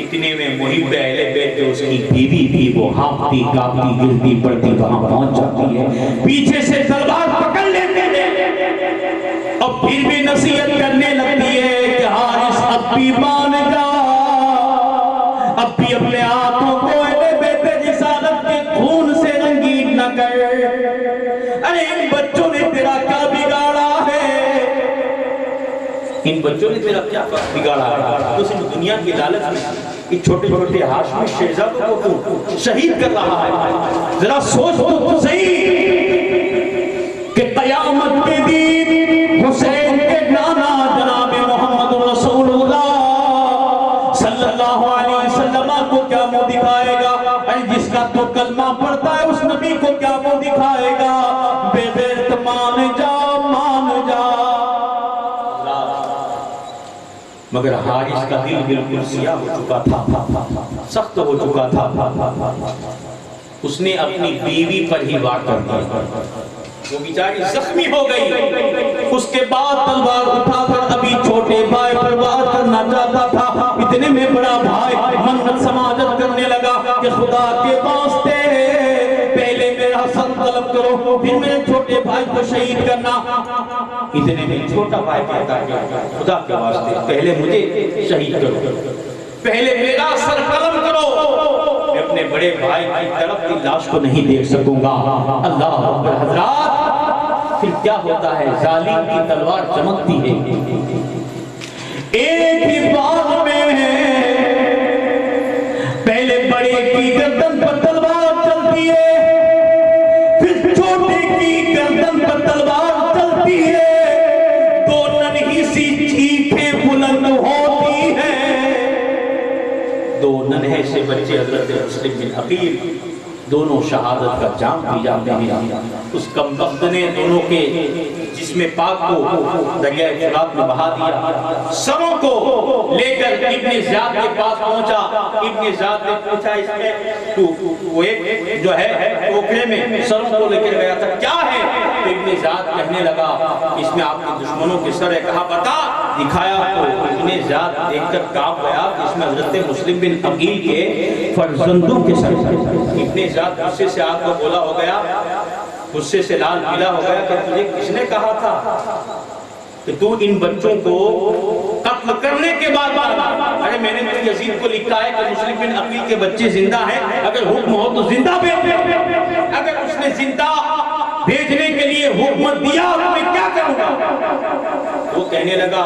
اتنے میں محب اہل بیت جو اس کی بیوی بھی وہ ہانپتی کانپتی گرتی پڑتی وہاں پہنچ جاتی ہے، پیچھے سے تلوار پکڑ لیتے ہیں اور پھر بھی نصیحت کرنے لگتی ہے کہ حارث اب بھی مان جا، اب بھی اپنے ہاتھوں کو اہل بیت رسالت کے خون سے رنگین نہ کر، ارے ان بچوں نے تیرا کیا بگاڑا ہے، ان بچوں نے تیرا کیا بگاڑا ہے، تو صرف دنیا کی لالچ میں کہ چھوٹے چھوٹے ہاشمی شہزادوں کو شہید کر رہا ہے۔ ذرا سوچ تو صحیح کہ قیامت کے دن حسین کے نانا جناب محمد رسول اللہ صلی اللہ علیہ وسلم کو کیا منہ دکھائے گا؟ جس کا تو کلمہ پڑھتا ہے اس نبی کو کیا منہ دکھائے گا؟ بے غیرت مان جا مان جا۔ مگر حارث کا دل بالکل سیاہ ہو چکا تھا، سخت ہو چکا تھا، اس نے اپنی بیوی پر ہی وار کر دیا، وہ بیچاری زخمی ہو گئی۔ اس کے بعد تلوار اٹھا کر ابھی چھوٹے بھائی پر وار کرنا چاہتا تھا، اتنے میں بڑا بھائی منت سماجت کرنے لگا کہ خدا کے واسطے پہلے میرا سر طلب کرو، پھر میرے چھوٹے بھائی کو شہید کرنا۔ اتنے میں چھوٹا بھائی کہتا ہے خدا کے واسطے پہلے مجھے شہید کرو، پہلے میرا سر قلم کرو، میں اپنے بڑے بھائی کی طرف کی لاش کو نہیں دیکھ سکوں گا۔ اللہ اکبر حضرات، پھر کیا ہوتا ہے، ظالم کی تلوار چمکتی ہے، ایک ہی بار میں پہلے بڑے کی گردن پر تلوار چلتی ہے، پھر چھوٹے کی گردن پر تلوار چلتی ہے، دو ننھی سی چیخیں بلند ہوتی ہیں، دو ننھے سے بچے حضرت مسلم بن عقیل دونوں شہادت کا جام پی جاتے ہیں۔ اس کمبخت نے دونوں کے جسم پاک کو دریائے فرات میں بہا دیا، سروں کو لے کر ابن زیاد کے پاس پہنچا۔ ابن زیاد نے پوچھا اس میں وہ ایک جو ہے ٹوکرے میں سروں کو لے کر گیا تھا، کیا ہے؟ تو ابن زیاد کہنے لگا اس میں آپ کے دشمنوں کے سر ہے۔ کہا بتا، دکھایا تو ابن زیاد دیکھ کر کانپ گیا کہ اس میں حضرت مسلم بن عقیل کے فرزندوں کے سر۔ ابن زیاد غصے سے آگ کو بولا ہو گیا، غصے سے لال پیلا ہو گیا کہ تجھے کس نے کہا تھا کہ تو ان بچوں کو قتل کرنے کے بعد ارے میں نے تو یزید کو لکھا ہے کہ مسلم بن عقیل کے بچے زندہ ہیں، اگر حکم ہو تو زندہ بھیج، اگر اس نے زندہ بھیجنے کے لیے حکم دیا تو میں کیا کروں گا؟ وہ کہنے لگا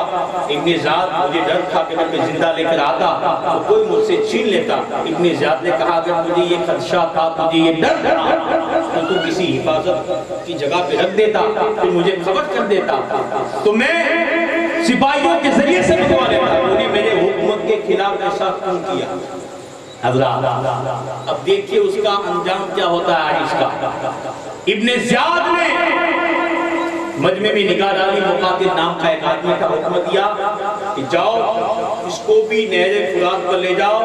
ابن زیاد مجھے ڈر تھا کہ میں زندہ لے کر آتا تو کوئی مجھ سے چھین لیتا۔ ابن زیاد نے کہا اگر مجھے یہ خدشہ تھا، مجھے یہ ڈر تھا تو کسی حفاظت کی جگہ پہ رکھ دیتا، پھر مجھے خبر کر دیتا تو میں سپاہیوں کے ذریعے سے بتوا لیتا۔ انہوں نے میرے حکومت کے خلاف ایسا کیوں کیا؟ حضرات اب دیکھیے اس کا انجام کیا ہوتا ہے عائش کا۔ ابن زیاد نے مجمع میں نگاہ ڈالی، مقاتل نام کا ایک آدمی کا حکم دیا کہ جاؤ اس کو بھی نہر فرات پر لے جاؤ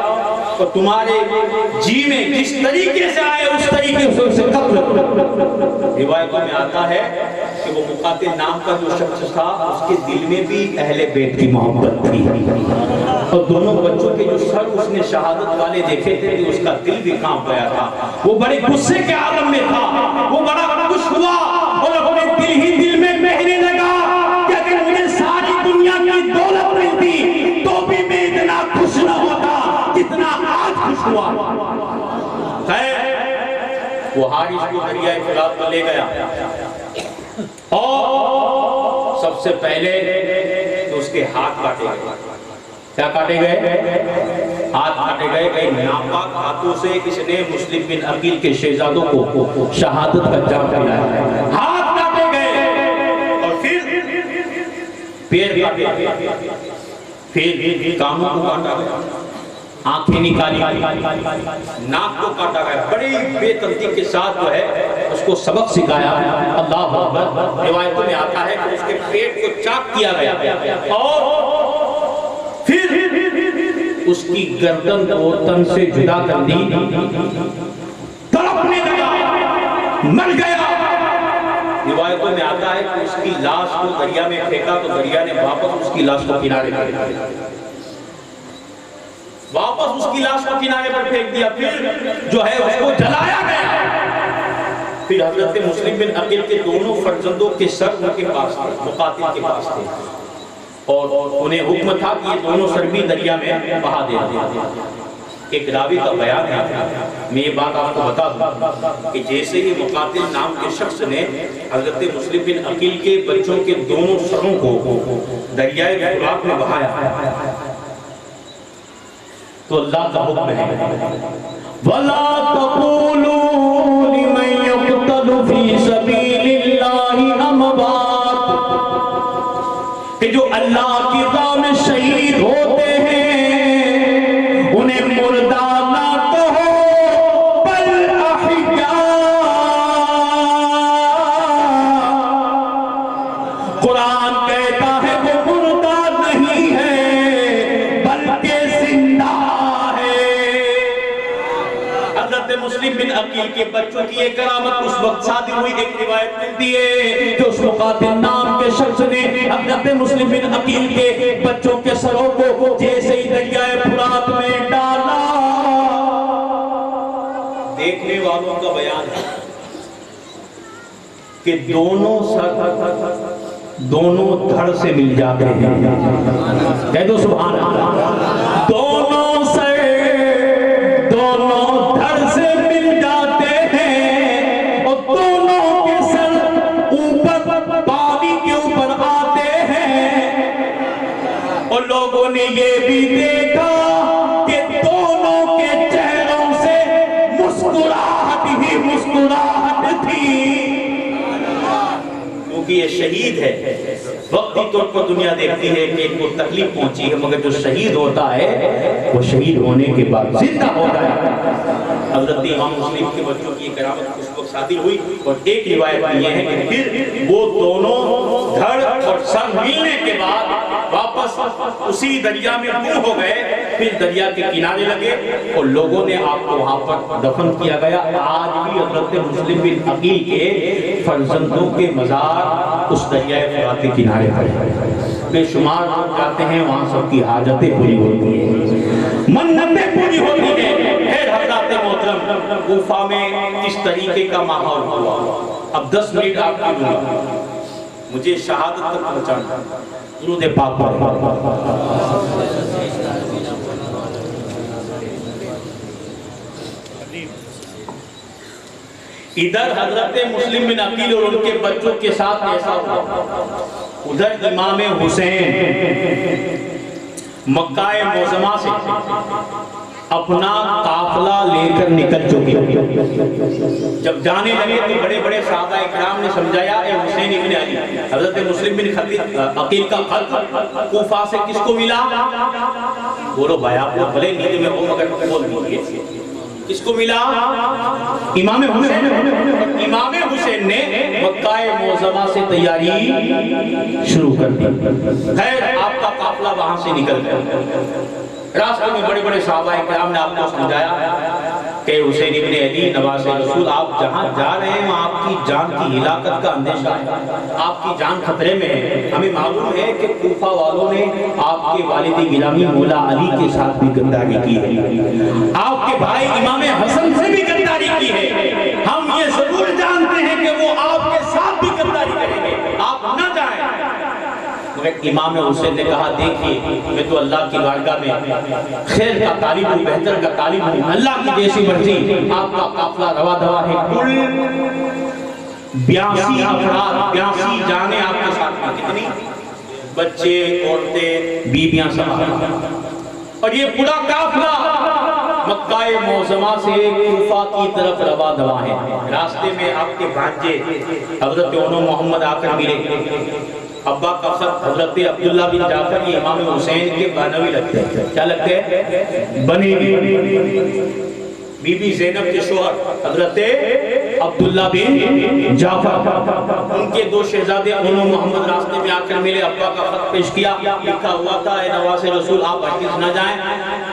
اور تمہارے جی میں جس طریقے سے آئے اس طریقے سے اسے قتل کرو۔ روایتوں میں آتا ہے کہ وہ مقاتل نام کا جو شخص تھا اس کے دل میں بھی اہل بیت کی محبت تھی، اور دونوں بچوں کے جو سر اس نے شہادت والے دیکھے تھے کہ اس کا دل بھی کانپ گیا تھا، وہ بڑے غصے کے عالم میں تھا، وہ بڑا خوش ہوا اور اپنے دل ہی دل میں کہنے لگا کہ اگر مجھے ساری دنیا کی دولت ملتی تو بھی میں اتنا خوش نہ ہوتا جتنا آج خوش ہوا۔ خیر وہ حارث کو دریائے فرات پر لے گیا اور سب سے پہلے تو اس کے ہاتھ کاٹے گئے۔ کیا کاٹے گئے؟ ہاتھ کاٹے گئے۔ ایک ناپاک ہاتھوں سے اس نے مسلم بن عقیل کے شہزادوں کو شہادت کا جام پلایا۔ ہاتھ کاٹے گئے اور پھر پیر کاٹے گئے، پھر کانوں کو کاٹا گیا، آنکھیں نکالی گئی، ناک کو کاٹا گیا، بڑی بے ترتیب کے ساتھ جو ہے اس کو سبق سکھایا۔ اللہ اکبر، روایتوں میں آتا ہے کہ اس کے پیٹ کو چاک کیا گیا اور پھر اس کی گردن کو تن سے جدا کر دی، تڑپنے لگا، مر گیا۔ روایتوں میں آتا ہے کہ اس کی لاش کو دریا میں پھینکا تو دریا نے واپس اس کی لاش کو کنارے پر پھینک دیا، واپس اس کی لاش کو کنارے پر پھینک دیا، پھر جو ہے اس کو جلایا گیا۔ پھر حضرت مسلم بن عقیل کے دونوں فرزندوں کے سر ان کے پاس تھے، مقاتل کے پاس تھے، اور انہیں حکم تھا کہ یہ دونوں سر بھی دریا میں بہا دے دیں۔ ایک راوی کا بیان ہے، میں یہ بات آپ کو بتا دوں کہ جیسے ہی مقاتل نام کے شخص نے حضرت مسلم بن عقیل کے بچوں کے دونوں سروں کو دریائے فرات میں بہایا تو اللہ کا حکم ہے وَلَا تَقُولُوا لِمَنْ يُقْتَلُ فِي سَبِيلِ اللَّهِ أَمْوَاتٌ، کہ جو اللہ کی راہ میں شہید ہوتے ہیں انہیں مردہ نہ کہو بل احیاء۔ قرآن کہتا ہے وہ مردہ نہیں ہے بلکہ زندہ ہے۔ حضرت مسلم مسلم بن عقیل کے بچوں کی ایک کرامت اس وقت صادر ہوئی. ایک روایت ملتی ہے کہ اس مقاتل نام کے شخص نے حضرت مسلم بن عقیل کے بچوں کے سروں کو جیسے ہی دریائے فرات میں ڈالا. دیکھنے والوں کا بیان ہے کہ دونوں سر دونوں دھڑ سے مل جاتے ہیں. کہہ دو سبحان اللہ. دونوں سر دونوں دھڑ سے مل جاتے ہیں اور دونوں کے سر اوپر پانی کے اوپر آتے ہیں. اور لوگوں نے یہ بھی دیکھا کہ دونوں کے چہروں سے مسکراہٹ ہی مسکراہٹ تھی. کیونکہ یہ شہید ہے, وقتی طور پر دنیا دیکھتی ہے کہ ان کو تکلیف پہنچی ہے, مگر جو شہید ہوتا ہے وہ شہید ہونے کے بعد زندہ ہوتا ہے. حضرت امام مسلم کے بچوں کی کرامت اس وقت شادی ہوئی. اور ایک روایت یہ ہے کہ پھر وہ دونوں دھڑ اور سر ملنے کے بعد واپس اسی دریا میں گم ہو گئے. پھر دریا کے کنارے لگے اور لوگوں نے آپ کو وہاں پر دفن کیا گیا. آج بھی حضرت مسلم بن عقیل کے فرزندوں کے مزار اس دریائے فرات کے کنارے پر بے شمار لوگ جاتے ہیں, وہاں سب کی حاجتیں پوری ہوتی ہیں, منتیں پوری ہوتی ہیں. پھر حضرات محترم کوفہ میں اس طریقے کا ماحول ہوا. اب 10 منٹ آپ کی دنیا مجھے شہادت تک پہنچانا. درود پاک ادھر حضرت مسلم بن عقیل اور ان کے بچوں کے ساتھ ایسا ہوا. ادھر امام حسین مکہ معظمہ سے اپنا قافلہ لے کر نکل چکے. جب جانے لگے تو بڑے بڑے صحابہ اکرام نے سمجھایا اے حسین ابن علی, حضرت مسلم بن عقیل کا خط کوفہ سے کس کو ملا؟ بولو بھائی, آپ کو بھلے نیند میں ہو مگر بول دیجیے. کس کو ملا؟ امام حسین. امام حسین نے مکہ معظمہ سے تیاری شروع کر دی. خیر آپ کا قافلہ وہاں سے نکل گیا. راستے میں بڑے بڑے صحابہ کرام نے آپ کو سمجھایا کہ حسین ابن علی نواز رسول, آپ جہاں جا رہے ہیں وہاں آپ کی جان کی ہلاکت کا اندیشہ ہے, آپ کی جان خطرے میں ہے. ہمیں معلوم ہے کہ کوفہ والوں نے آپ کے والد گرامی مولا علی کے ساتھ بھی غداری کی ہے, آپ کے بھائی امام حسن سے بھی غداری کی ہے. ہم یہ ضرور جانتے ہیں کہ وہ آپ کے ساتھ بھی غداری کریں گے, آپ نہ جائیں. امام حسین نے کہا دیکھیے میں تو اللہ کی بارگاہ میں خیر کا طالب ہوں, بہتر کا طالب ہوں, اللہ کی جیسی مرضی. آپ کا قافلہ روا دوا ہے, کل 82 افراد 82 جانیں آپ کے ساتھ ہیں. کتنی؟ بچے, عورتیں, بیویاں سب. اور یہ پورا قافلہ مکہ معظمہ سے کوفہ کی طرف روا دوا ہے. راستے میں آپ کے بھانجے حضرت عنو محمد آ کر ملے. ابا کا خط حضرت عبداللہ بن جعفر, یہ امام حسین کے بانوی لگتے ہیں. کیا لگتے ہیں؟ بنی. بی بی زینب کے شوہر حضرت عبداللہ بن جعفر, ان کے 2 شہزادے عنو محمد راستے میں آ کر ملے. ابا کا خط پیش کیا, لکھا ہوا تھا اے نواز رسول آپ ہرگز نہ جائیں.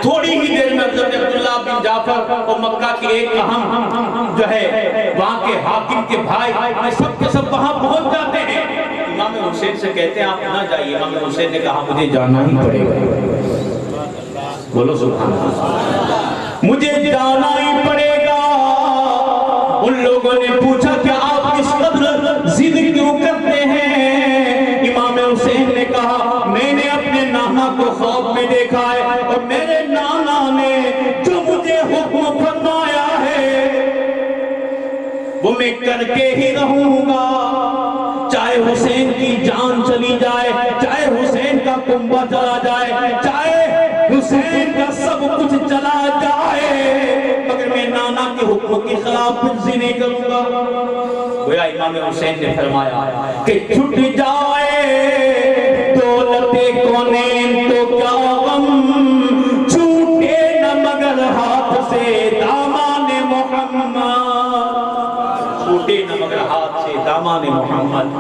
تھوڑی ہی دیر میں حضرت عبداللہ بن جعفر اور مکہ کے ایک اہم جو ہے وہاں کے حاکم کے بھائی سب کے سب وہاں پہنچ جاتے ہیں. امام حسین سے کہتے ہیں آپ نہ جائیے. امام حسین نے کہا مجھے جانا ہی پڑے گا. بولو سبحان اللہ, مجھے جانا ہی پڑے گا. ان لوگوں نے پوچھا کہ آپ اس قدر ضد کیوں کرتے ہیں؟ امام حسین نے کہا میں نے اپنے نانا کو خواب میں دیکھا ہے اور میرے نانا نے جو مجھے حکم فرمایا ہے وہ میں کر کے ہی رہوں گا. چاہے حسین کی جان چلی جائے, چاہے حسین کا کنبہ چلا جائے, چاہے حسین کا سب کچھ چلا جائے, مگر میں نانا کے حکم کی خلاف ورزی نہیں کروں گا. گویا امام حسین نے فرمایا کہ چھٹ جائے دولت کونین تو کیا غم, چھوٹے نہ مگر ہاتھ سے دامان محمد, چھوٹے نہ مگر ہاتھ سے دامان محمد.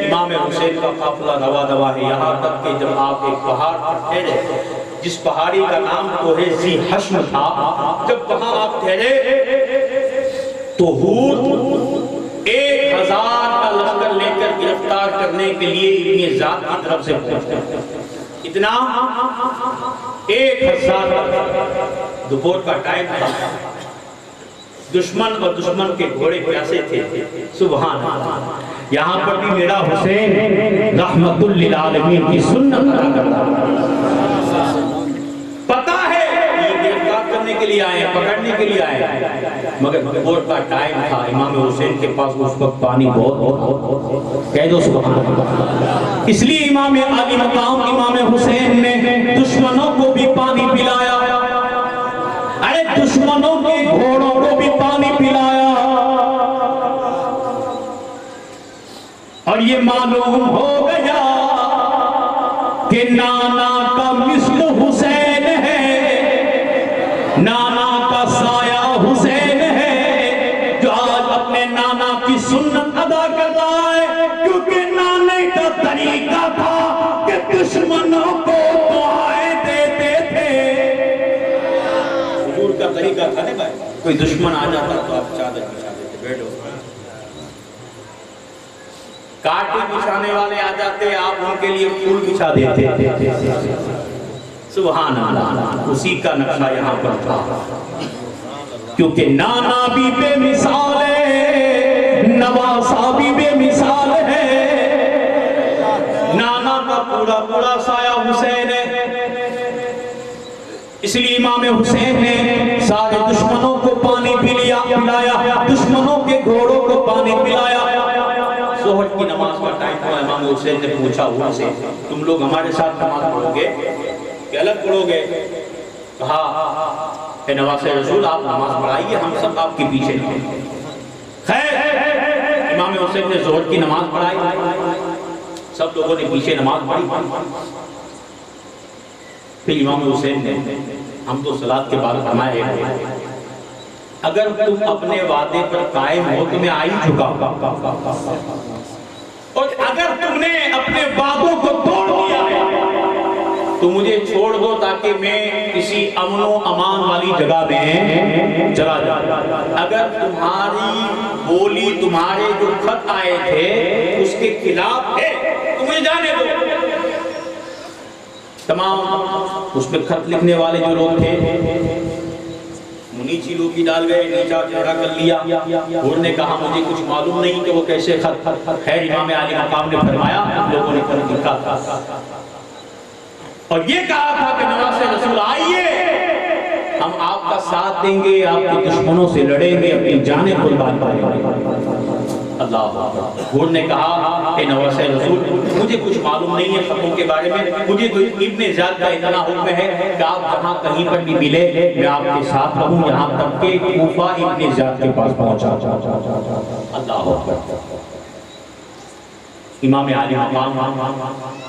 امام حسین کا قافلہ روا دوا ہے, یہاں تک کہ جب آپ ایک پہاڑ پر ٹھہرے جس پہاڑی کا نام کوہ ذی حشم تھا، جب وہاں آپ ٹھہرے تو ہود 1000 کا لشکر لے کر گرفتار کرنے کے لیے ابن ذات کی طرف سے پہنچا۔ اتنا 1000 دوپہر کا ٹائم تھا، دشمن اور دشمن کے گھوڑے پیاسے تھے۔ سبحان اللہ، یہاں پر بھی میرا حسین رحمت للعالمین کی سنت ادا کرتا پتا ہے یہ گرفتار کرنے کے لیے آئے، پکڑنے کے لیے آئے، مگر دوپہر کا ٹائم تھا، امام حسین کے پاس اس وقت پانی بہت کہہ دو سبحان اللہ۔ اس لیے امام عالی مقام امام حسین نے دشمنوں کو بھی پانی پلایا، ارے دشمنوں کے گھوڑوں کو بھی پانی پلایا، اور یہ معلوم ہو گیا کہ نانا کا مثل حسین ہے، نانا کا سایہ حسین ہے، جو آج اپنے نانا کی سنت ادا کرتا ہے، کیونکہ نانے کا طریقہ تھا کہ دشمنوں کو دعائیں دیتے تھے۔ حضور کا طریقہ تھا نہیں بھائی، کوئی دشمن آ جاتا تو آپ چادر بچھا دیتے، بیٹھو۔ کاٹی بچھانے والے آ جاتے، آپ ان کے لیے پھول بچھا دیتے۔ سبحان اللہ، اسی کا نقشہ یہاں پر تھا، کیونکہ نانا بھی بے مثال ہے، نواسا بھی بے مثال ہے، نانا کا پورا پورا سایہ حسین ہے۔ اس لیے امام حسین نے سارے دشمنوں کو پانی پلایا، دشمنوں کے گھوڑوں کو پانی پلایا۔ ظہر کی نماز کا ٹائم ہوا، امام حسین نے پوچھا ان سے، تم لوگ ہمارے ساتھ نماز پڑھو گے کہ الگ پڑھو گے؟ کہا اے نواسِ رسول آپ نماز پڑھائیے، ہم سب آپ کے پیچھے ہیں۔ خیر امام حسین نے ظہر کی نماز پڑھائی، سب لوگوں نے پیچھے نماز پڑھی۔ پھر امام حسین نے ہم تو صلاۃ کے بعد فرمائے، اگر تم اپنے وعدے پر قائم ہو تو میں آئی جھکا، اور اگر تم نے اپنے وعدوں کو توڑ دیا تو مجھے چھوڑ دو تاکہ میں کسی امن و امان والی جگہ میں چلا جاؤں۔ اگر تمہاری بولی، تمہارے جو خط آئے تھے اس کے خلاف ہے تو مجھے جانے دو۔ تمام اس پہ خط لکھنے والے جو لوگ تھے نیچی لوگی ڈال گئے، نیچا چہرہ کر لیا، اور نے کہا مجھے کچھ معلوم نہیں کہ وہ کیسے خط۔ خیر امام علی مقام نے فرمایا لوگوں نے خط لکھا تھا اور یہ کہا تھا کہ نواسِ رسول آئیے، ہم آپ کا ساتھ دیں گے، آپ کے دشمنوں سے لڑیں گے، اپنی جانیں قربان کریں گے۔ اللہ حضور نے کہا اے نواسِ رسول مجھے کچھ معلوم نہیں ہے خطوں کے بارے میں، مجھے تو ابن زیاد کا اتنا حکم ہے کہ آپ جہاں کہیں پر بھی ملے میں آپ کے ساتھ رہوں، یہاں تک کہ کوفہ ابن زیاد کے پاس پہنچا۔ اللہ اکبر۔ امام علی مقام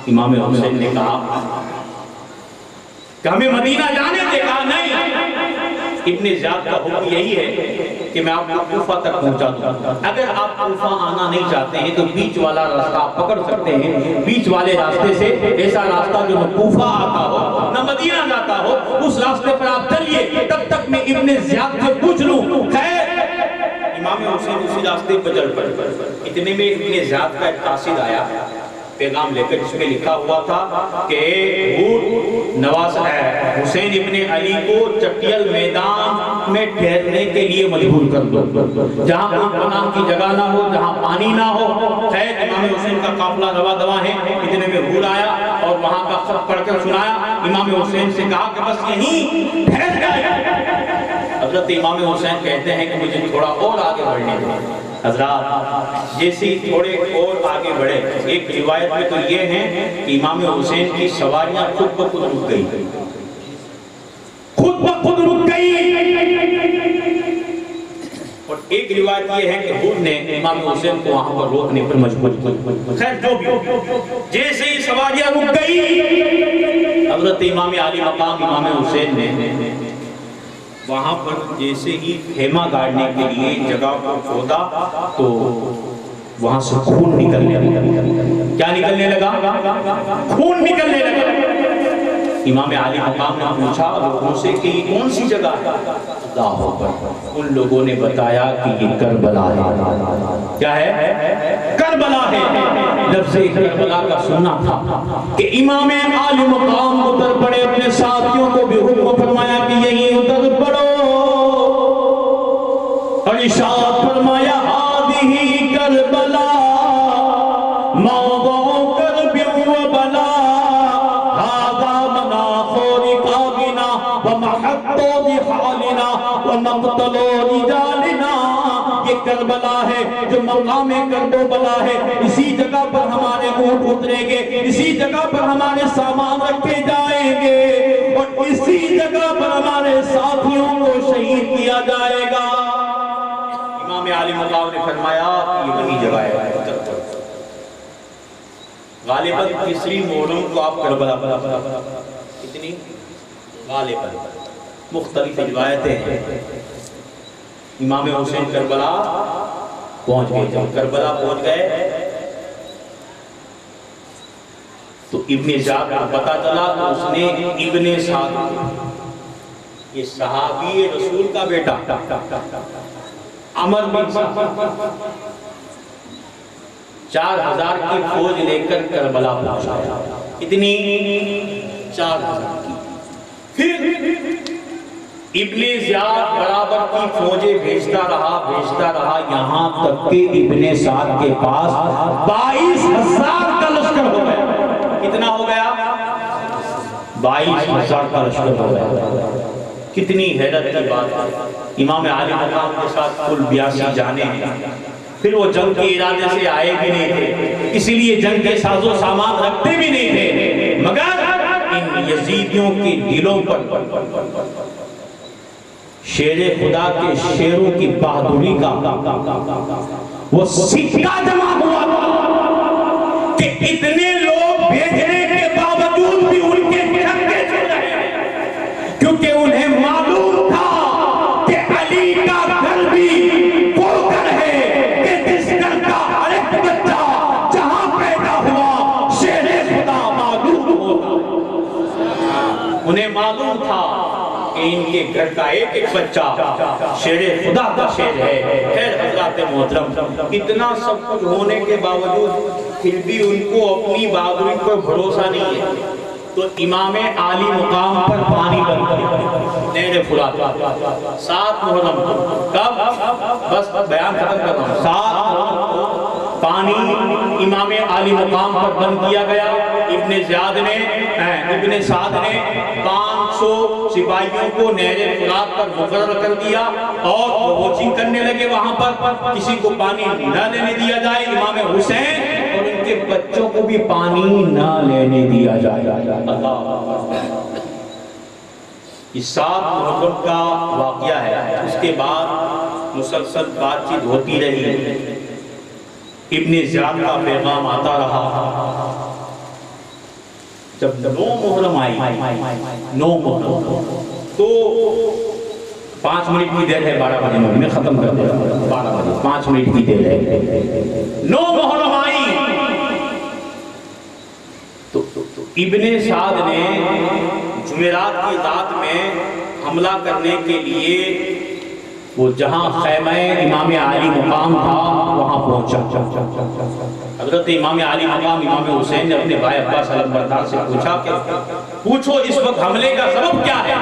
امام حسین نے کہا کہ ہمیں مدینہ جانے دے، کہا نہیں، ابن زیاد کا حکم یہی ہے کہ میں آپ کو کوفہ تک پہنچا دوں۔ اگر آپ کوفہ آنا نہیں چاہتے ہیں تو بیچ والا راستہ آپ پکڑ سکتے ہیں، بیچ والے راستے سے ایسا راستہ جو نہ کوفہ آتا ہو نہ مدینہ جاتا ہو، اس راستے پر آپ چلیے، تب تک میں ابن زیاد سے پوچھ لوں۔ خیر امام حسین اسی راستے پر چل پڑے، اتنے میں ابن زیاد کا ایک قاصد آیا پیغام لے کر، جس میں لکھا ہوا تھا کہ نواز حسین ابن علی کو چٹیل میدان میں ٹھہرنے کے لیے مجبور کر دو، جہاں کوئی پناہ کی جگہ نہ ہو، جہاں پانی نہ ہو۔ خیر امام حسین کا قافلہ رواں دواں ہے، اتنے میں حور آیا اور وہاں کا خط پڑھ کر سنایا۔ امام حسین سے کہا کہ بس یہیں ٹھہر جائے۔ حضرت امام حسین کہتے ہیں کہ مجھے تھوڑا اور آگے بڑھنے دیں۔ حضرات جیسے تھوڑے اور آگے بڑھے، ایک روایت میں تو یہ ہے کہ امام حسین کی سواریاں خود بخود رک گئی، خود بخود رک گئی، اور ایک روایت یہ ہے کہ حور نے امام حسین کو وہاں پر روکنے پر مجبور کی۔ خیر جو بھی ہو، جیسے ہی سواریاں رک گئی، حضرت امام علی مقام امام حسین نے وہاں پر جیسے ہی خیمہ گاڑنے کے لیے جگہ کو کھودا تو وہاں سے خون نکلنے لگا۔ کیا نکلنے لگا؟ خون نکلنے لگا۔ امام عالی مقام نے پوچھا لوگوں سے کہ یہ کون سی جگہ ہے؟ اللہ اکبر، ان لوگوں نے بتایا کہ یہ کربلا ہے۔ کیا ہے؟ کربلا ہے۔ لفظ کربلا کا سننا تھا کہ امام عالی مقام اتر پڑے، اپنے ساتھیوں کو بھی حکم فرمایا کہ یہی اتر پڑو، اور ارشاد فرمایا ہادی کربلا موضوع کرب و بلا هذا مناخ رکابنا ومحط بحالنا ومقتل رجالنا۔ یہ کربلا ہے جو مقام کرب و بلا ہے، اسی جگہ پر ہمارے اونٹ اتریں گے، اسی جگہ پر ہمارے سامان رکھے جائیں گے، اور اسی جگہ پر ہمارے ساتھیوں کو شہید کیا جائے گا۔ امام عالی مقام نے فرمایا کہ یہ وہی جگہ ہے۔ غالباً تیسری محرم کو آپ کربلا کتنی غالباً مختلف روایتیں ہیں۔ امام حسین کربلا پہنچ گئے، جب کربلا پہنچ گئے تو ابن زیاد کو پتا چلا تو اس نے ابن سعد، یہ صحابی رسول کا بیٹا عمر بن سعد، 4000 کی فوج لے کر کربلا پہنچا۔ اتنی 4000 کی۔ پھر ابن زیاد برابر کی فوجیں بھیجتا رہا یہاں تک کہ ابن سعد کے پاس 22,000 کا لشکر ہو گیا۔ کتنا ہو گیا؟ 22,000 کا لشکر ہو گیا۔ کتنی حیرت کی بات ہے۔ امام عالی مقام کے ساتھ کل 82 جانے ہیں۔ پھر وہ جنگ کے ارادے سے آئے بھی نہیں تھے، اس لیے جنگ کے ساز و سامان رکھتے بھی نہیں تھے، مگر ان یزیدیوں کے دلوں پر شیر خدا کے شیروں کی بہادری کا وہ سکہ جمع ہوا کہ اتنے لوگ بھیجنے کے باوجود بھی ان کے چھکے چھوڑ رہے ہیں، کیونکہ انہیں معلوم تھا کہ علی کا گھر بھی وہ گھر ہے کہ جس گھر کا ہر ایک بچہ جہاں پیدا ہوا شیر خدا معلوم ہوتا۔ انہیں معلوم تھا کہ ان کے گھر کا ایک ایک بچہ شیر خدا کا شیر ہے۔ خیر حضرات محترم، اتنا سب کچھ ہونے کے باوجود پھر بھی ان کو اپنی بہادری پر بھروسہ نہیں ہے، تو امام عالی مقام پر پانی بن گیا، نہر فرات۔ 7 محرم کب؟ بس بیان ختم کر رہا ہوں۔ 7 محرم پانی امام عالی مقام پر بند کیا گیا۔ ابن سعد نے 500 سپاہیوں کو نہر فرات پر مقرر کر دیا اور وہ واچنگ کرنے لگے وہاں پر، کسی کو پانی نہ لینے دیا جائے، امام حسین اور ان کے بچوں کو بھی پانی نہ لینے دیا جائے۔ یہ 7 محرم کا واقعہ ہے۔ اس کے بعد مسلسل بات چیت ہوتی رہی، ابن زیاد کا پیغام آتا رہا۔ جب 9 محرم آئی، 9 محرم تو 5 منٹ کی دیر ہے، 12 بجے میں ختم کر دیا، 12 بجے 5 منٹ کی دیر ہے۔ 9 محرم آئی تو ابن سعد نے جمعرات کی رات میں حملہ کرنے کے لیے وہ جہاں خیمہ امام عالی مقام تھا وہاں پہنچا۔ حضرت امام عالی مقام امام حسین نے اپنے بھائی عباس علم بردار سے پوچھا کہ پوچھو اس وقت حملے کا سبب کیا ہے؟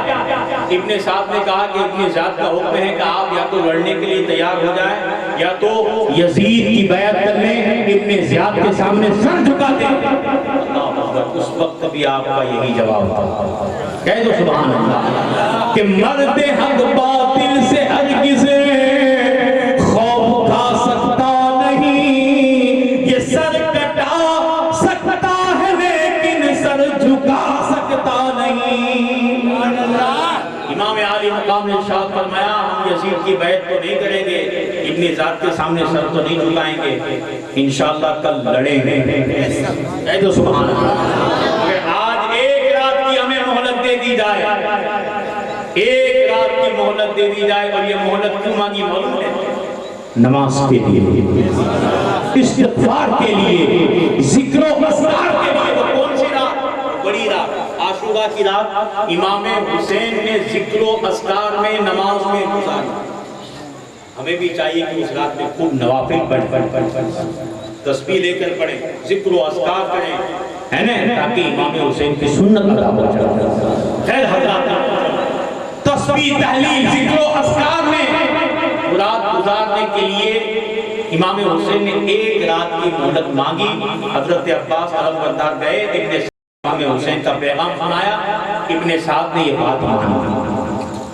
ابن سعد نے کہا کہ ابن زیاد کا حکم ہے کہ آپ یا تو لڑنے کے لیے تیار ہو جائیں یا تو یزید کی بیعت کر لیں، ابن زیاد کے سامنے سر جھکا دیں۔ اس وقت بھی آپ کا یہی جواب تھا، کہہ دو سبحان اللہ، کہ مرد حق باطل سے ہرگز خوف کھا سکتا نہیں، یہ سر کٹا سکتا ہے لیکن سر جھکا سکتا نہیں۔ امام عالی مقام نے ارشاد فرمایا ہم یزید کی بیعت تو نہیں کریں گے، ابن زیاد کے سامنے سر تو نہیں جھکائیں گے، انشاءاللہ کل لڑیں گے۔ کہہ دو سبحان اللہ۔ اگر آج ایک رات کی ہمیں مہلت دے دی جائے، ایک رات کی مہلت دے دی جائے، اور یہ مہلت کیوں مانگی معلوم ہے؟ نماز کے لیے، استغفار کے لیے، ذکر و اذکار کے لیے۔ وہ کون سی رات؟ بڑی رات، عاشورہ عاشوراء کی رات امام حسین نے ذکر و اذکار میں نماز میں گزاری. ہمیں بھی چاہیے کہ اس رات میں خوب نوافل پڑھیں، تسبیح لے کر پڑھیں، ذکر و اذکار کریں، ہے نا، تاکہ امام حسین کی سنت ادا ہو جائے. خیر حضرات، تسبیح، تحلیل، ذکر و اذکار میں رات گزارنے کے لیے امام حسین نے ایک رات کی مہلت مانگی. حضرت عباس علم بردار گئے، امام حسین کا پیغام سنایا. ابن سعد نے یہ بات مانی.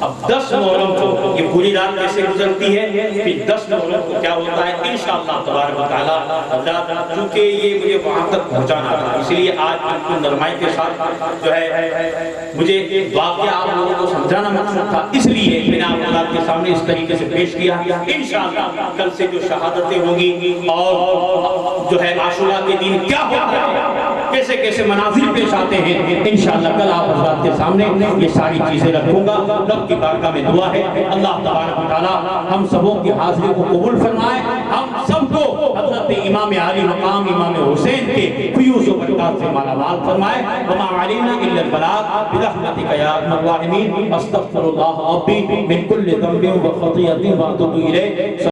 اب 10 محرم کو یہ پوری رات کیسے گزرتی ہے، پھر 10 محرم کو کیا ہوتا ہے انشاءاللہ تبارک و تعالی. حضرات چونکہ یہ مجھے وہاں تک پہنچانا تھا، اس لیے آج بالکل نرمائی کے ساتھ جو ہے مجھے واقعہ آپ لوگوں کو سمجھانا مقصود تھا، اس لیے میں نے آپ کے سامنے اس طریقے سے پیش کیا. انشاءاللہ کل سے جو شہادتیں ہوں گی اور جو ہے عاشوراء کے دن کیا ہوتا ہے، کیسے کیسے مناظر پیش آتے ہیں، انشاءاللہ کل آپ حضرات کے سامنے یہ ساری چیزیں رکھوں گا. رب کی بارگاہ میں دعا ہے اللہ تبارک و تعالی ہم سبوں کی حاضری کو قبول فرمائے، ہم سب کو حضرت امام عالی مقام امام حسین کے فیوز و برکات سے مالا مال فرمائے. وما علینا الا البلاغ برحمتک یا ارحم الراحمین. استغفر اللہ ربی من کل ذنب و خطیئۃ و اتوب الیہ.